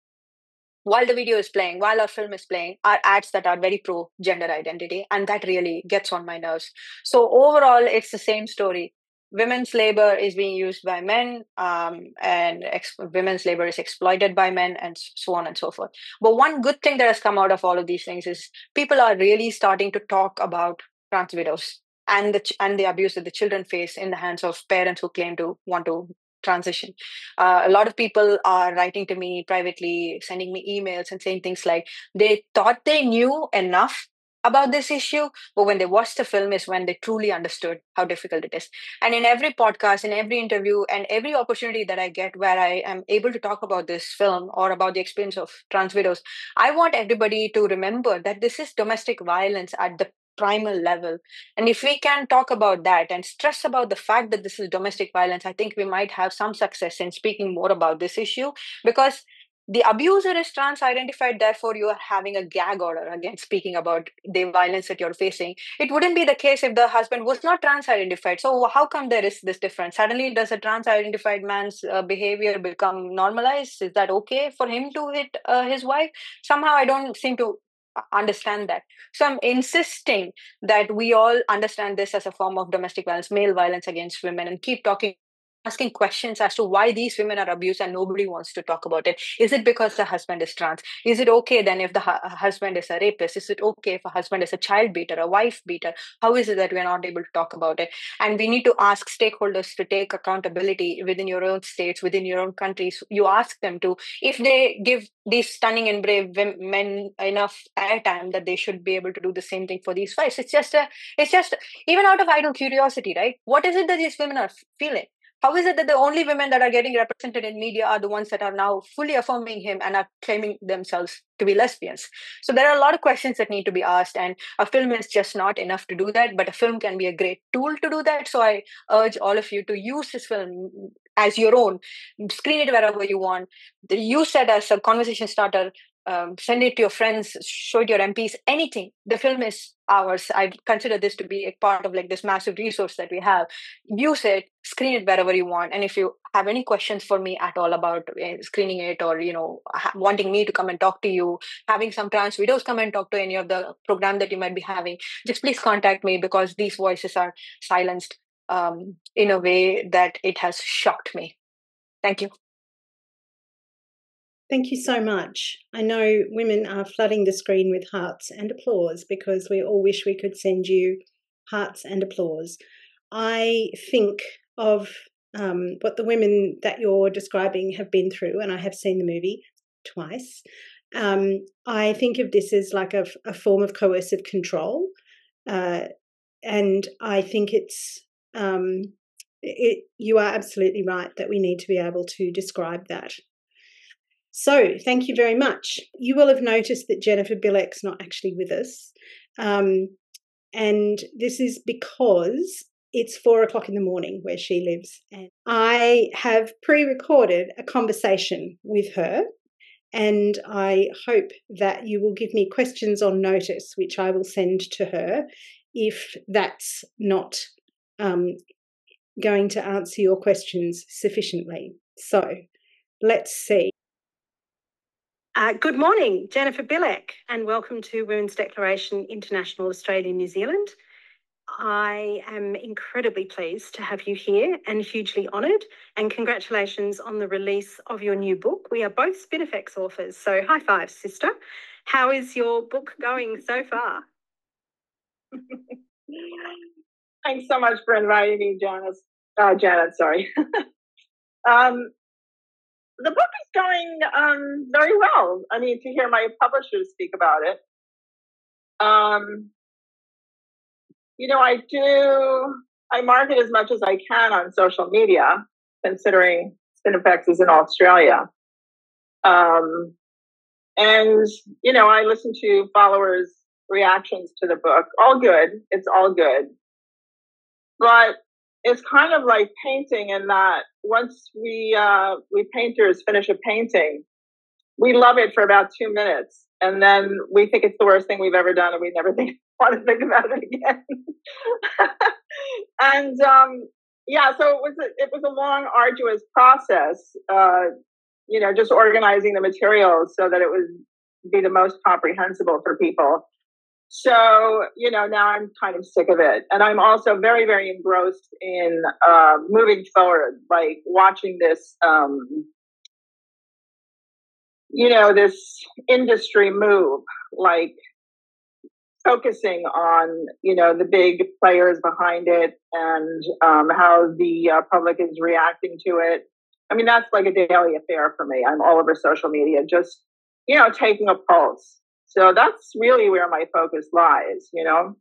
while the video is playing, while our film is playing, are ads that are very pro gender identity. And that really gets on my nerves. So overall, it's the same story. Women's labor is being used by men, and women's labor is exploited by men, and so on and so forth. But one good thing that has come out of all of these things is people are really starting to talk about trans widows and the abuse that the children face in the hands of parents who claim to want to transition. A lot of people are writing to me privately, sending me emails and saying things like they thought they knew enough about this issue, but when they watched the film is when they truly understood how difficult it is. And in every podcast, in every interview, and every opportunity that I get where I am able to talk about this film or about the experience of trans widows, I want everybody to remember that this is domestic violence at the primal level. And if we can talk about that and stress about the fact that this is domestic violence, I think we might have some success in speaking more about this issue, because the abuser is trans identified, therefore you are having a gag order against speaking about the violence that you're facing. It wouldn't be the case if the husband was not trans identified. So how come there is this difference? Suddenly does a trans identified man's behavior become normalized? Is that okay for him to hit his wife? Somehow I don't seem to understand that. So I'm insisting that we all understand this as a form of domestic violence, male violence against women, and keep asking questions as to why these women are abused and nobody wants to talk about it. Is it because the husband is trans? Is it okay then if the husband is a rapist? Is it okay if a husband is a child beater, a wife beater? How is it that we are not able to talk about it? And we need to ask stakeholders to take accountability within your own states, within your own countries. You ask them to, if they give these stunning and brave men enough airtime, that they should be able to do the same thing for these wives. It's just even out of idle curiosity, right? What is it that these women are feeling? How is it that the only women that are getting represented in media are the ones that are now fully affirming him and are claiming themselves to be lesbians? So there are a lot of questions that need to be asked, and a film is just not enough to do that, but a film can be a great tool to do that. So I urge all of you to use this film as your own. Screen it wherever you want. Use it as a conversation starter. Send it to your friends, show it to your MPs, anything. The film is ours. I consider this to be a part of like this massive resource that we have. Use it, screen it wherever you want. And if you have any questions for me at all about screening it, or wanting me to come and talk to you, having some trans widows come and talk to any of the program that you might be having, just please contact me, because these voices are silenced in a way that it has shocked me. Thank you. Thank you so much. I know women are flooding the screen with hearts and applause, because we all wish we could send you hearts and applause. I think of what the women that you're describing have been through, and I have seen the movie twice. I think of this as like a form of coercive control, and I think you are absolutely right that we need to be able to describe that. So thank you very much. You will have noticed that Jennifer Bilek's not actually with us. And this is because it's 4:00 in the morning where she lives. And I have pre-recorded a conversation with her, and I hope that you will give me questions on notice, which I will send to her if that's not going to answer your questions sufficiently. So let's see. Good morning, Jennifer Bilek, and welcome to Women's Declaration International Australia New Zealand. I am incredibly pleased to have you here and hugely honoured, and congratulations on the release of your new book. We are both Spinifex authors, so high five, sister. How is your book going so far? Thanks so much for inviting me, Janet. Sorry. The book is going very well. I mean, to hear my publishers speak about it. I market as much as I can on social media, considering Spinifex is in Australia. And, you know, I listened to followers' reactions to the book. All good. It's all good. But it's kind of like painting in that once we painters finish a painting, we love it for about 2 minutes. And then we think it's the worst thing we've ever done, and we never want to think about it again. And yeah, so it was a long, arduous process. You know, just organizing the materials so that it would be the most comprehensible for people. So, you know, now I'm kind of sick of it. And I'm also very, very engrossed in moving forward, like watching this, you know, this industry move, like focusing on, you know, the big players behind it and how the public is reacting to it. I mean, that's like a daily affair for me. I'm all over social media, just, you know, taking a pulse. So that's really where my focus lies, you know?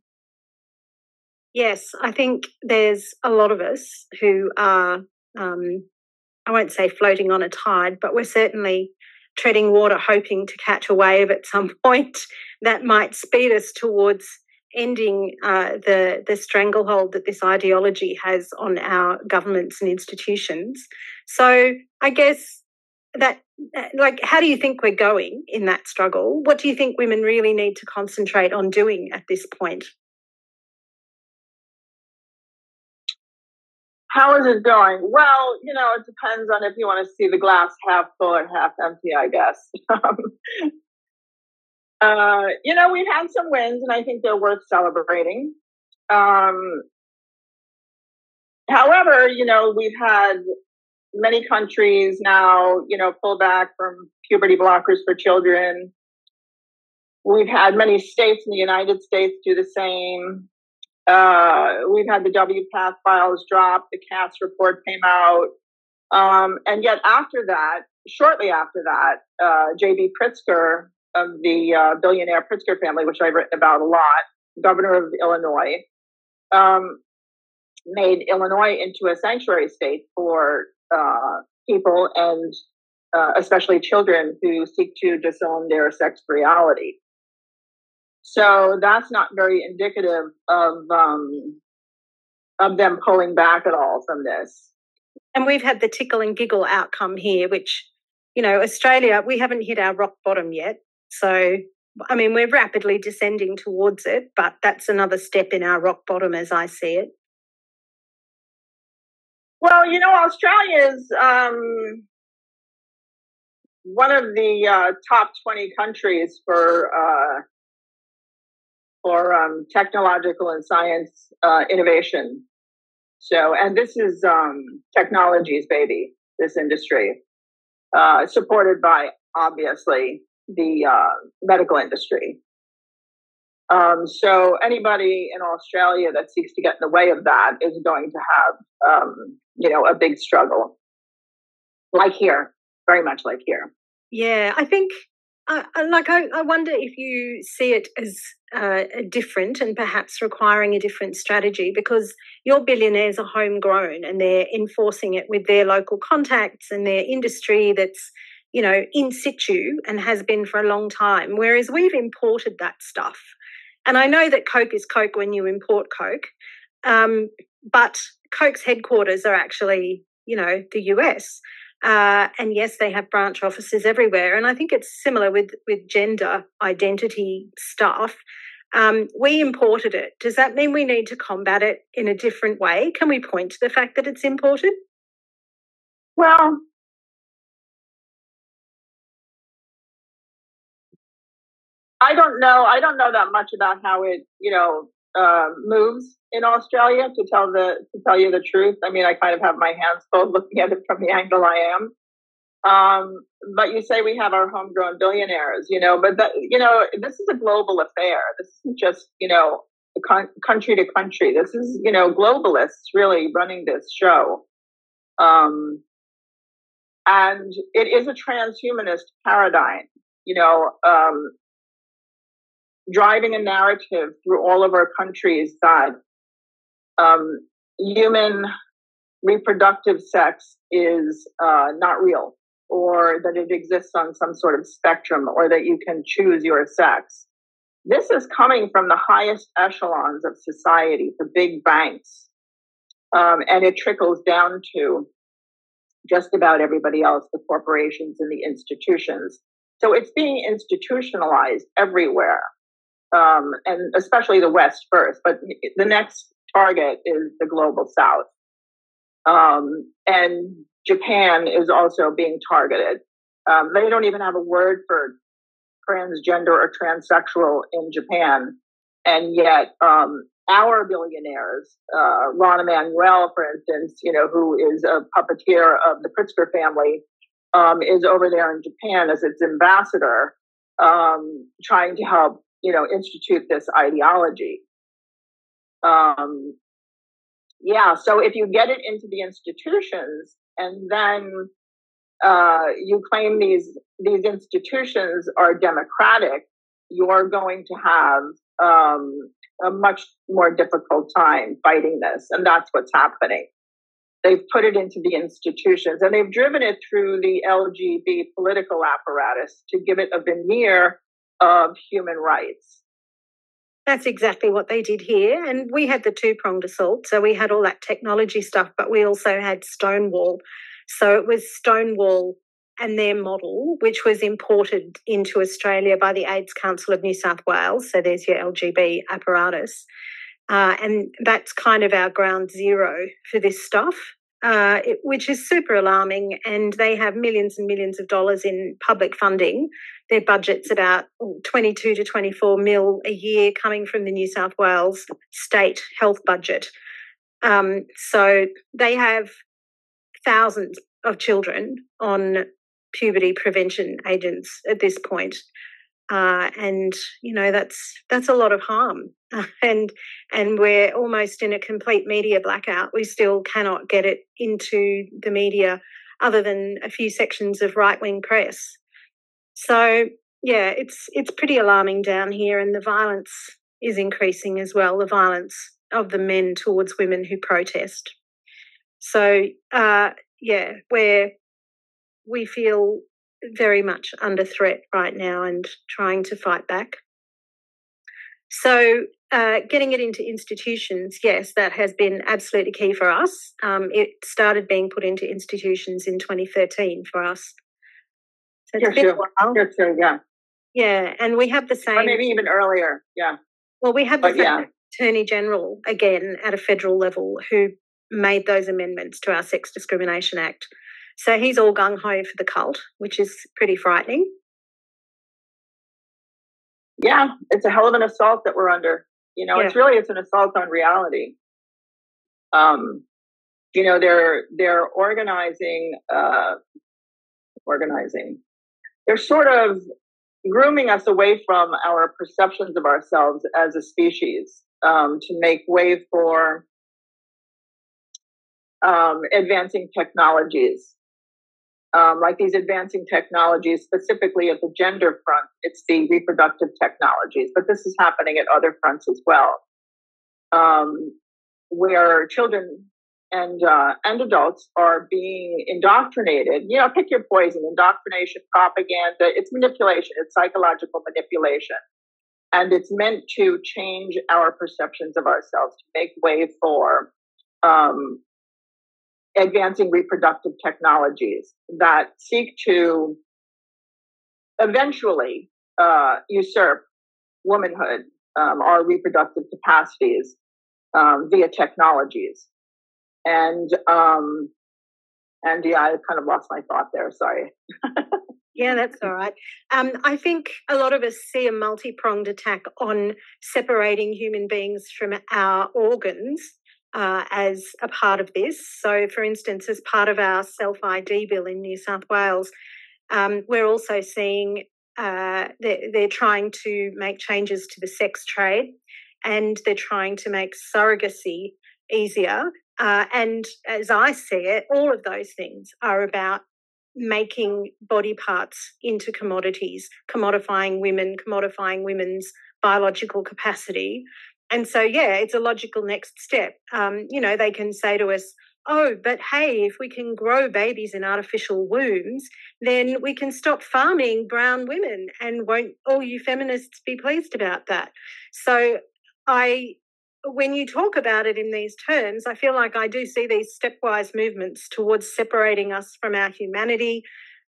Yes, I think there's a lot of us who are, I won't say floating on a tide, but we're certainly treading water, hoping to catch a wave at some point that might speed us towards ending the stranglehold that this ideology has on our governments and institutions. So I guess that, like, how do you think we're going in that struggle? What do you think women really need to concentrate on doing at this point? How is it going? Well, you know, it depends on if you want to see the glass half full or half empty, I guess. You know, we've had some wins, and I think they're worth celebrating. However, you know, we've had many countries now, you know, pull back from puberty blockers for children. We've had many states in the United States do the same. We've had the WPATH files drop. The CATS report came out. And yet after that, shortly after that, J.B. Pritzker of the billionaire Pritzker family, which I've written about a lot, governor of Illinois, made Illinois into a sanctuary state for people and especially children who seek to disown their sex reality. So that's not very indicative of them pulling back at all from this. And we've had the tickle and giggle outcome here, which, you know, Australia, we haven't hit our rock bottom yet. So, I mean, we're rapidly descending towards it, but that's another step in our rock bottom as I see it. Well, you know, Australia is one of the top 20 countries for technological and science innovation. So, and this is technology's baby, this industry, supported by, obviously, the medical industry. So anybody in Australia that seeks to get in the way of that is going to have, you know, a big struggle. Like here, very much like here. Yeah, I think, I wonder if you see it as different and perhaps requiring a different strategy, because your billionaires are homegrown and they're enforcing it with their local contacts and their industry that's, you know, in situ and has been for a long time, whereas we've imported that stuff. And I know that Coke is Coke when you import Coke, but Coke's headquarters are actually, you know, the US. And yes, they have branch offices everywhere. And I think it's similar with gender identity stuff. We imported it. Does that mean we need to combat it in a different way? Can we point to the fact that it's imported? Well, I don't know. I don't know that much about how it, you know, moves in Australia. To tell you the truth, I mean, I kind of have my hands full looking at it from the angle I am. But you say we have our homegrown billionaires, you know, but you know, this is a global affair. This isn't just, you know, country to country. This is, you know, globalists really running this show. And it is a transhumanist paradigm, you know, driving a narrative through all of our countries that human reproductive sex is not real. or that it exists on some sort of spectrum, or that you can choose your sex. This is coming from the highest echelons of society, the big banks, and it trickles down to just about everybody else, the corporations and the institutions. So it's being institutionalized everywhere, and especially the West first, but the next target is the global South. And Japan is also being targeted. They don't even have a word for transgender or transsexual in Japan. And yet, our billionaires, Rona Duwe, for instance, who is a puppeteer of the Pritzker family, is over there in Japan as its ambassador, trying to help, institute this ideology. So if you get it into the institutions and then you claim these institutions are democratic, you're going to have a much more difficult time fighting this. And that's what's happening. They've put it into the institutions and they've driven it through the LGBT political apparatus to give it a veneer of human rights. That's exactly what they did here. And we had the two-pronged assault. So we had all that technology stuff, but we also had Stonewall. So it was Stonewall and their model, which was imported into Australia by the AIDS Council of New South Wales. So there's your LGB apparatus. And that's kind of our ground zero for this stuff, which is super alarming. And they have millions and millions of dollars in public funding. Their budget's about 22 to 24 mil a year coming from the New South Wales state health budget. So they have thousands of children on puberty prevention agents at this point. And, that's a lot of harm. And we're almost in a complete media blackout. We still cannot get it into the media other than a few sections of right-wing press. So, yeah, it's pretty alarming down here, and the violence is increasing as well, the violence of the men towards women who protest. So, we feel very much under threat right now and trying to fight back. So getting it into institutions, yes, that has been absolutely key for us. It started being put into institutions in 2013 for us. So it's been a while. Here too, yeah. Yeah, and we have the same... Or maybe even earlier, yeah. Well, we have the same Attorney General, again, at a federal level, who made those amendments to our Sex Discrimination Act. So he's all gung-ho for the cult, which is pretty frightening. Yeah, it's a hell of an assault that we're under. It's an assault on reality. They're organizing. They're sort of grooming us away from our perceptions of ourselves as a species to make way for advancing technologies. Like these advancing technologies, specifically at the gender front, it's the reproductive technologies, but this is happening at other fronts as well, where children and adults are being indoctrinated. Pick your poison: indoctrination, propaganda. It's manipulation. It's psychological manipulation, and it's meant to change our perceptions of ourselves to make way for advancing reproductive technologies that seek to eventually usurp womanhood, our reproductive capacities via technologies. And I kind of lost my thought there. Sorry. Yeah, that's all right. I think a lot of us see a multi-pronged attack on separating human beings from our organs as a part of this. So, for instance, as part of our self-ID bill in New South Wales, we're also seeing they're trying to make changes to the sex trade, and they're trying to make surrogacy easier. And as I see it, all of those things are about making body parts into commodities, commodifying women, commodifying women's biological capacity. And so, yeah, it's a logical next step. They can say to us, oh, but hey, if we can grow babies in artificial wombs, then we can stop farming brown women, and won't all you feminists be pleased about that? So when you talk about it in these terms, I feel like I do see these stepwise movements towards separating us from our humanity,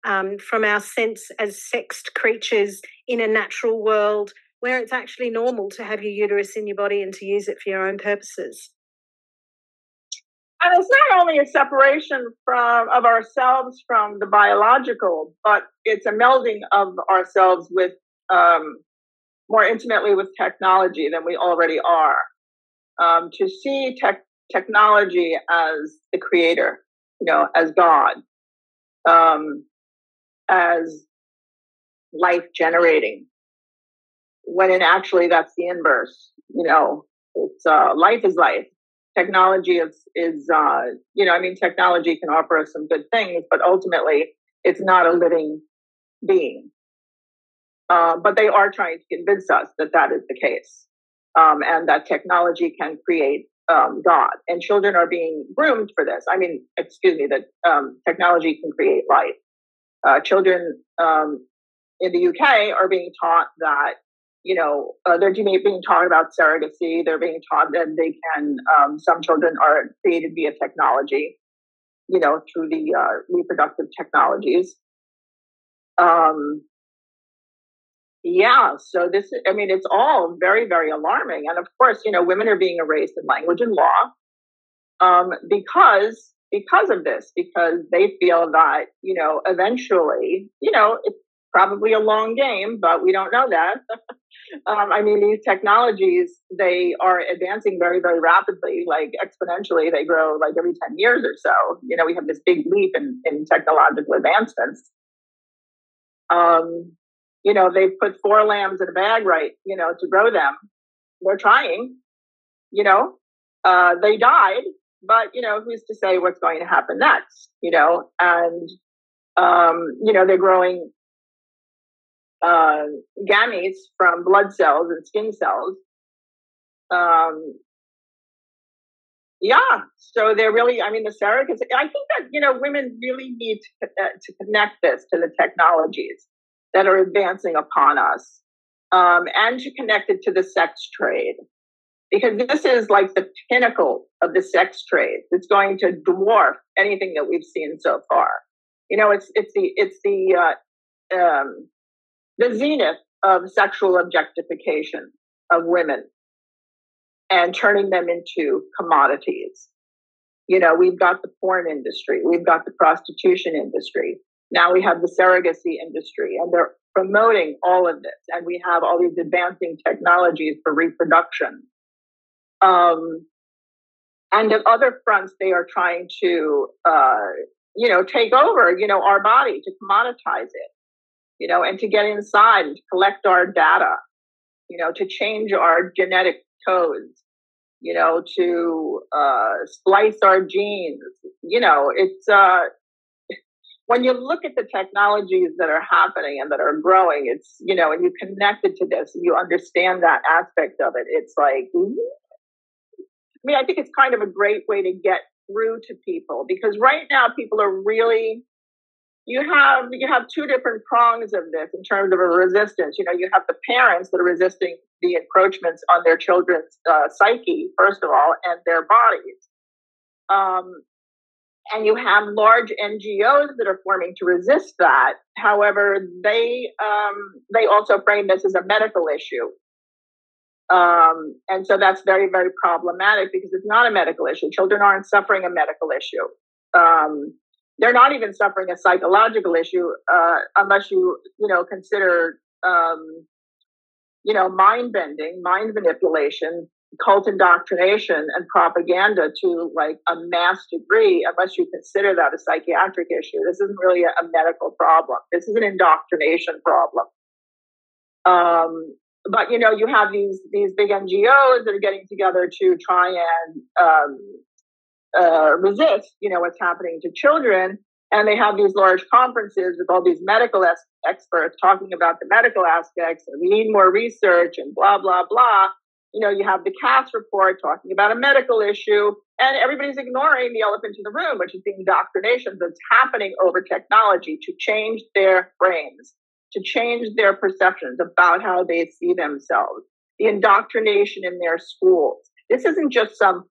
from our sense as sexed creatures in a natural world where it's actually normal to have your uterus in your body and to use it for your own purposes. And it's not only a separation of ourselves from the biological, but it's a melding of ourselves with more intimately with technology than we already are. To see technology as the creator, as God, as life generating, when actually that's the inverse. It's life is life. Technology is technology can offer us some good things, but ultimately it's not a living being. But they are trying to convince us that is the case, and that technology can create God. And children are being groomed for this. That technology can create life. Children in the UK are being taught that, they're being taught about surrogacy. They're being taught that they can, some children are created via technology, through the reproductive technologies. So it's all very, very alarming. And of course, women are being erased in language and law because of this, because they feel that, eventually, it's probably a long game, but we don't know that. These technologies, they are advancing very, very rapidly, like exponentially. They grow like every 10 years or so. We have this big leap in technological advancements. They've put 4 lambs in a bag, right, to grow them. They're trying, they died, but, who's to say what's going to happen next, and, they're growing gametes from blood cells and skin cells. So they're really, the surrogacy, I think that, women really need to connect this to the technologies that are advancing upon us, and to connect it to the sex trade, because this is like the pinnacle of the sex trade. It's going to dwarf anything that we've seen so far. It's the zenith of sexual objectification of women and turning them into commodities. We've got the porn industry, we've got the prostitution industry. Now we have the surrogacy industry, and they're promoting all of this. And we have all these advancing technologies for reproduction. And at other fronts, they are trying to, take over, our body, to commoditize it, and to get inside and to collect our data, to change our genetic codes, to splice our genes. It's when you look at the technologies that are happening and that are growing, it's, and you connect it to this and you understand that aspect of it, it's like, I think it's kind of a great way to get through to people, because right now people are really, you have 2 different prongs of this in terms of a resistance. You have the parents that are resisting the encroachments on their children's psyche, first of all, and their bodies. And you have large NGOs that are forming to resist that. However, they also frame this as a medical issue. And so that's very, very problematic, because it's not a medical issue. Children aren't suffering a medical issue. They're not even suffering a psychological issue, unless you consider, mind bending, mind manipulation, cult indoctrination, and propaganda to like a mass degree. Unless you consider that a psychiatric issue, this isn't really a medical problem. This is an indoctrination problem. But you have these big NGOs that are getting together to try and resist, what's happening to children. And they have these large conferences with all these medical experts talking about the medical aspects, and we need more research and blah, blah, blah. You have the Cass report talking about a medical issue, And everybody's ignoring the elephant in the room, which is the indoctrination that's happening over technology to change their brains, to change their perceptions about how they see themselves. The indoctrination in their schools. This isn't just some,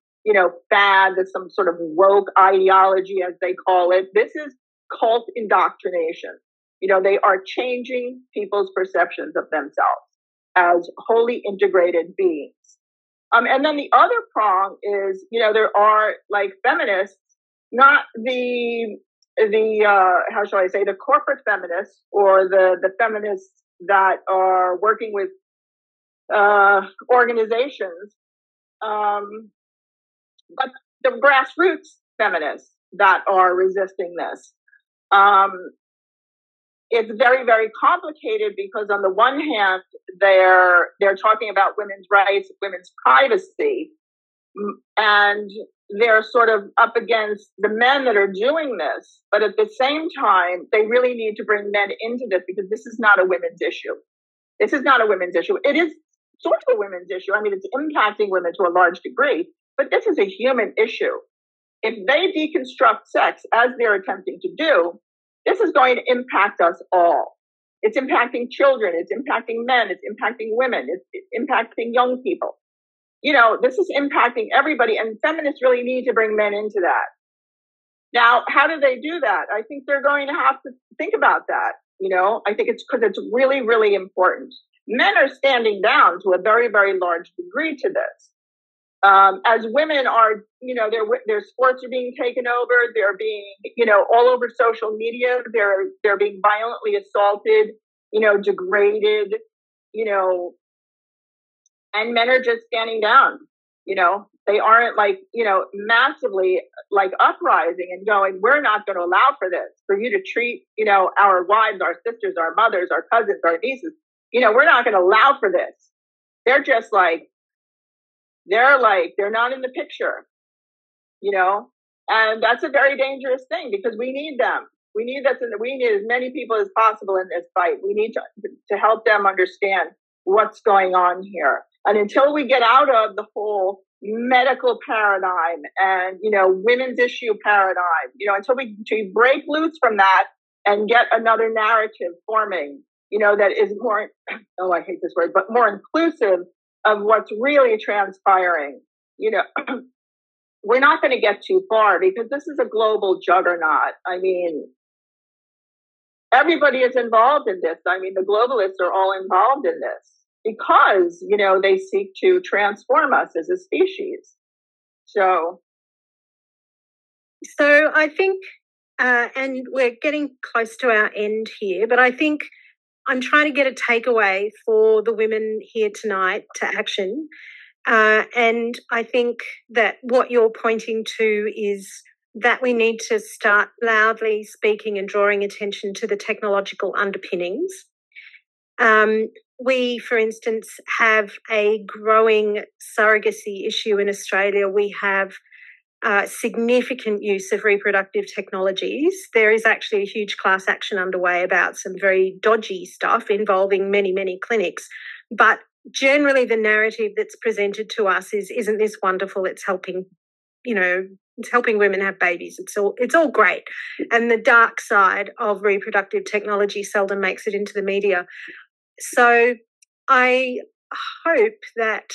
fad, that's some sort of woke ideology, as they call it. This is cult indoctrination. They are changing people's perceptions of themselves as wholly integrated beings. And then the other prong is, there are like feminists, not the how shall I say, the corporate feminists or the feminists that are working with organizations, but the grassroots feminists that are resisting this. It's very, very complicated because on the one hand, they're talking about women's rights, women's privacy, and they're sort of up against the men that are doing this. But at the same time, they really need to bring men into this because this is not a women's issue. This is not a women's issue. It is sort of a women's issue. I mean, it's impacting women to a large degree, but this is a human issue. If they deconstruct sex, as they're attempting to do, this is going to impact us all. It's impacting children. It's impacting men. It's impacting women. It's impacting young people. This is impacting everybody, and feminists really need to bring men into that. Now, how do they do that? I think they're going to have to think about that. I think it's because it's really, really important. Men are standing down to a very, very large degree to this. As women are, their sports are being taken over. They're being, all over social media. They're being violently assaulted, degraded, and men are just standing down. They aren't massively uprising and going, we're not going to allow for this, for you to treat, our wives, our sisters, our mothers, our cousins, our nieces. We're not going to allow for this. They're just they're not in the picture, and that's a very dangerous thing because we need them. We need as many people as possible in this fight. We need to help them understand what's going on here. And until we get out of the whole medical paradigm and, women's issue paradigm, until we break loose from that and get another narrative forming, that is more, oh, I hate this word, but more inclusive of what's really transpiring, we're not going to get too far because this is a global juggernaut. I mean, everybody is involved in this. I mean, the globalists are all involved in this because, they seek to transform us as a species. So I think, and we're getting close to our end here, but I think I'm trying to get a takeaway for the women here tonight to action. And I think that what you're pointing to is that we need to start loudly speaking and drawing attention to the technological underpinnings. We, for instance, have a growing surrogacy issue in Australia. We have significant use of reproductive technologies. There is actually a huge class action underway about some very dodgy stuff involving many, many clinics. But generally the narrative that's presented to us is, isn't this wonderful? It's helping, it's helping women have babies. It's all great. And the dark side of reproductive technology seldom makes it into the media. So I hope that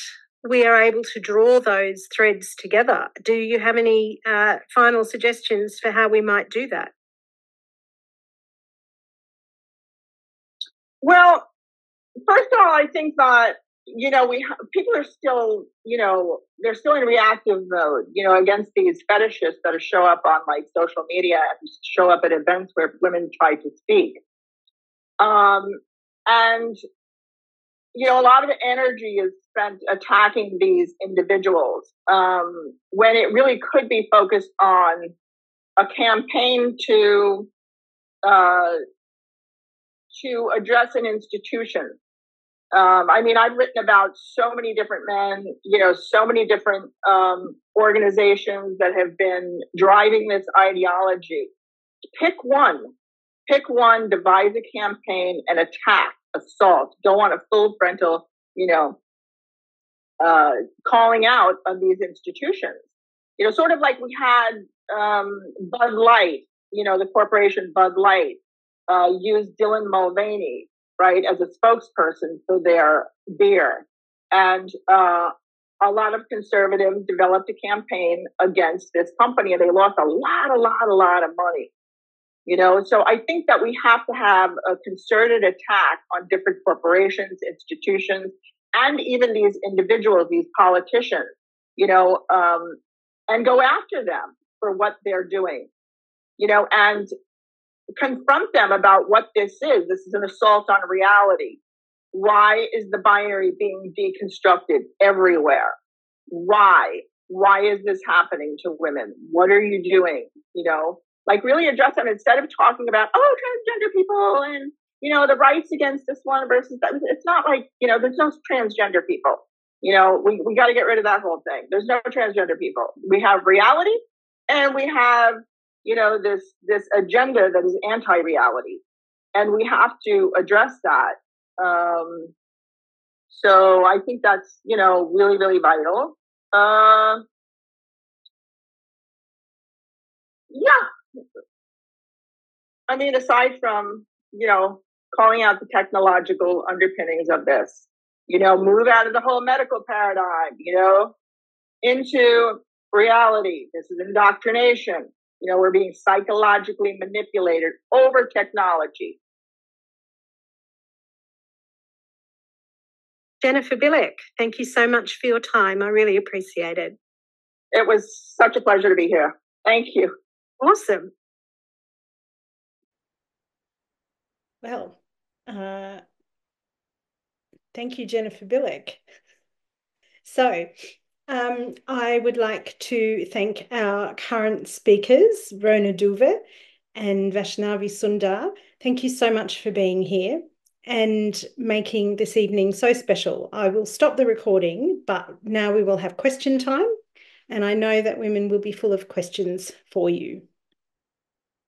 we are able to draw those threads together. Do you have any final suggestions for how we might do that? Well, first of all, I think that, people are still, they're still in reactive mode, against these fetishists that show up on social media and show up at events where women try to speak. And a lot of energy is spent attacking these individuals when it really could be focused on a campaign to address an institution. I've written about so many different men, so many different organizations that have been driving this ideology. Pick one, devise a campaign and attack, assault, go on a full frontal, calling out of these institutions. You know, sort of like we had Bud Light, you know, the corporation Bud Light used Dylan Mulvaney, right, as a spokesperson for their beer. And a lot of conservatives developed a campaign against this company, and they lost a lot of money. You know, so I think that we have to have a concerted attack on different corporations, institutions, and even these individuals, these politicians, you know, and go after them for what they're doing, you know, and confront them about what this is. This is an assault on reality. Why is the binary being deconstructed everywhere? Why? Why is this happening to women? What are you doing? You know, like really address them instead of talking about, oh, transgender people and, you know, the rights against this one versus that. It's not like, you know, there's no transgender people. You know, we got to get rid of that whole thing. There's no transgender people. We have reality, and we have, you know, this agenda that is anti-reality, and we have to address that. So I think that's, you know, really, really vital. Yeah. I mean, aside from, you know, calling out the technological underpinnings of this, you know, move out of the whole medical paradigm, you know, into reality. This is indoctrination. You know, we're being psychologically manipulated over technology. Jennifer Bilek, thank you so much for your time. I really appreciate it. It was such a pleasure to be here. Thank you. Awesome. Well, thank you, Jennifer Bilek. So I would like to thank our current speakers, Rona Duwe and Vaishnavi Sundar. Thank you so much for being here and making this evening so special. I will stop the recording, but now we will have question time, and I know that women will be full of questions for you.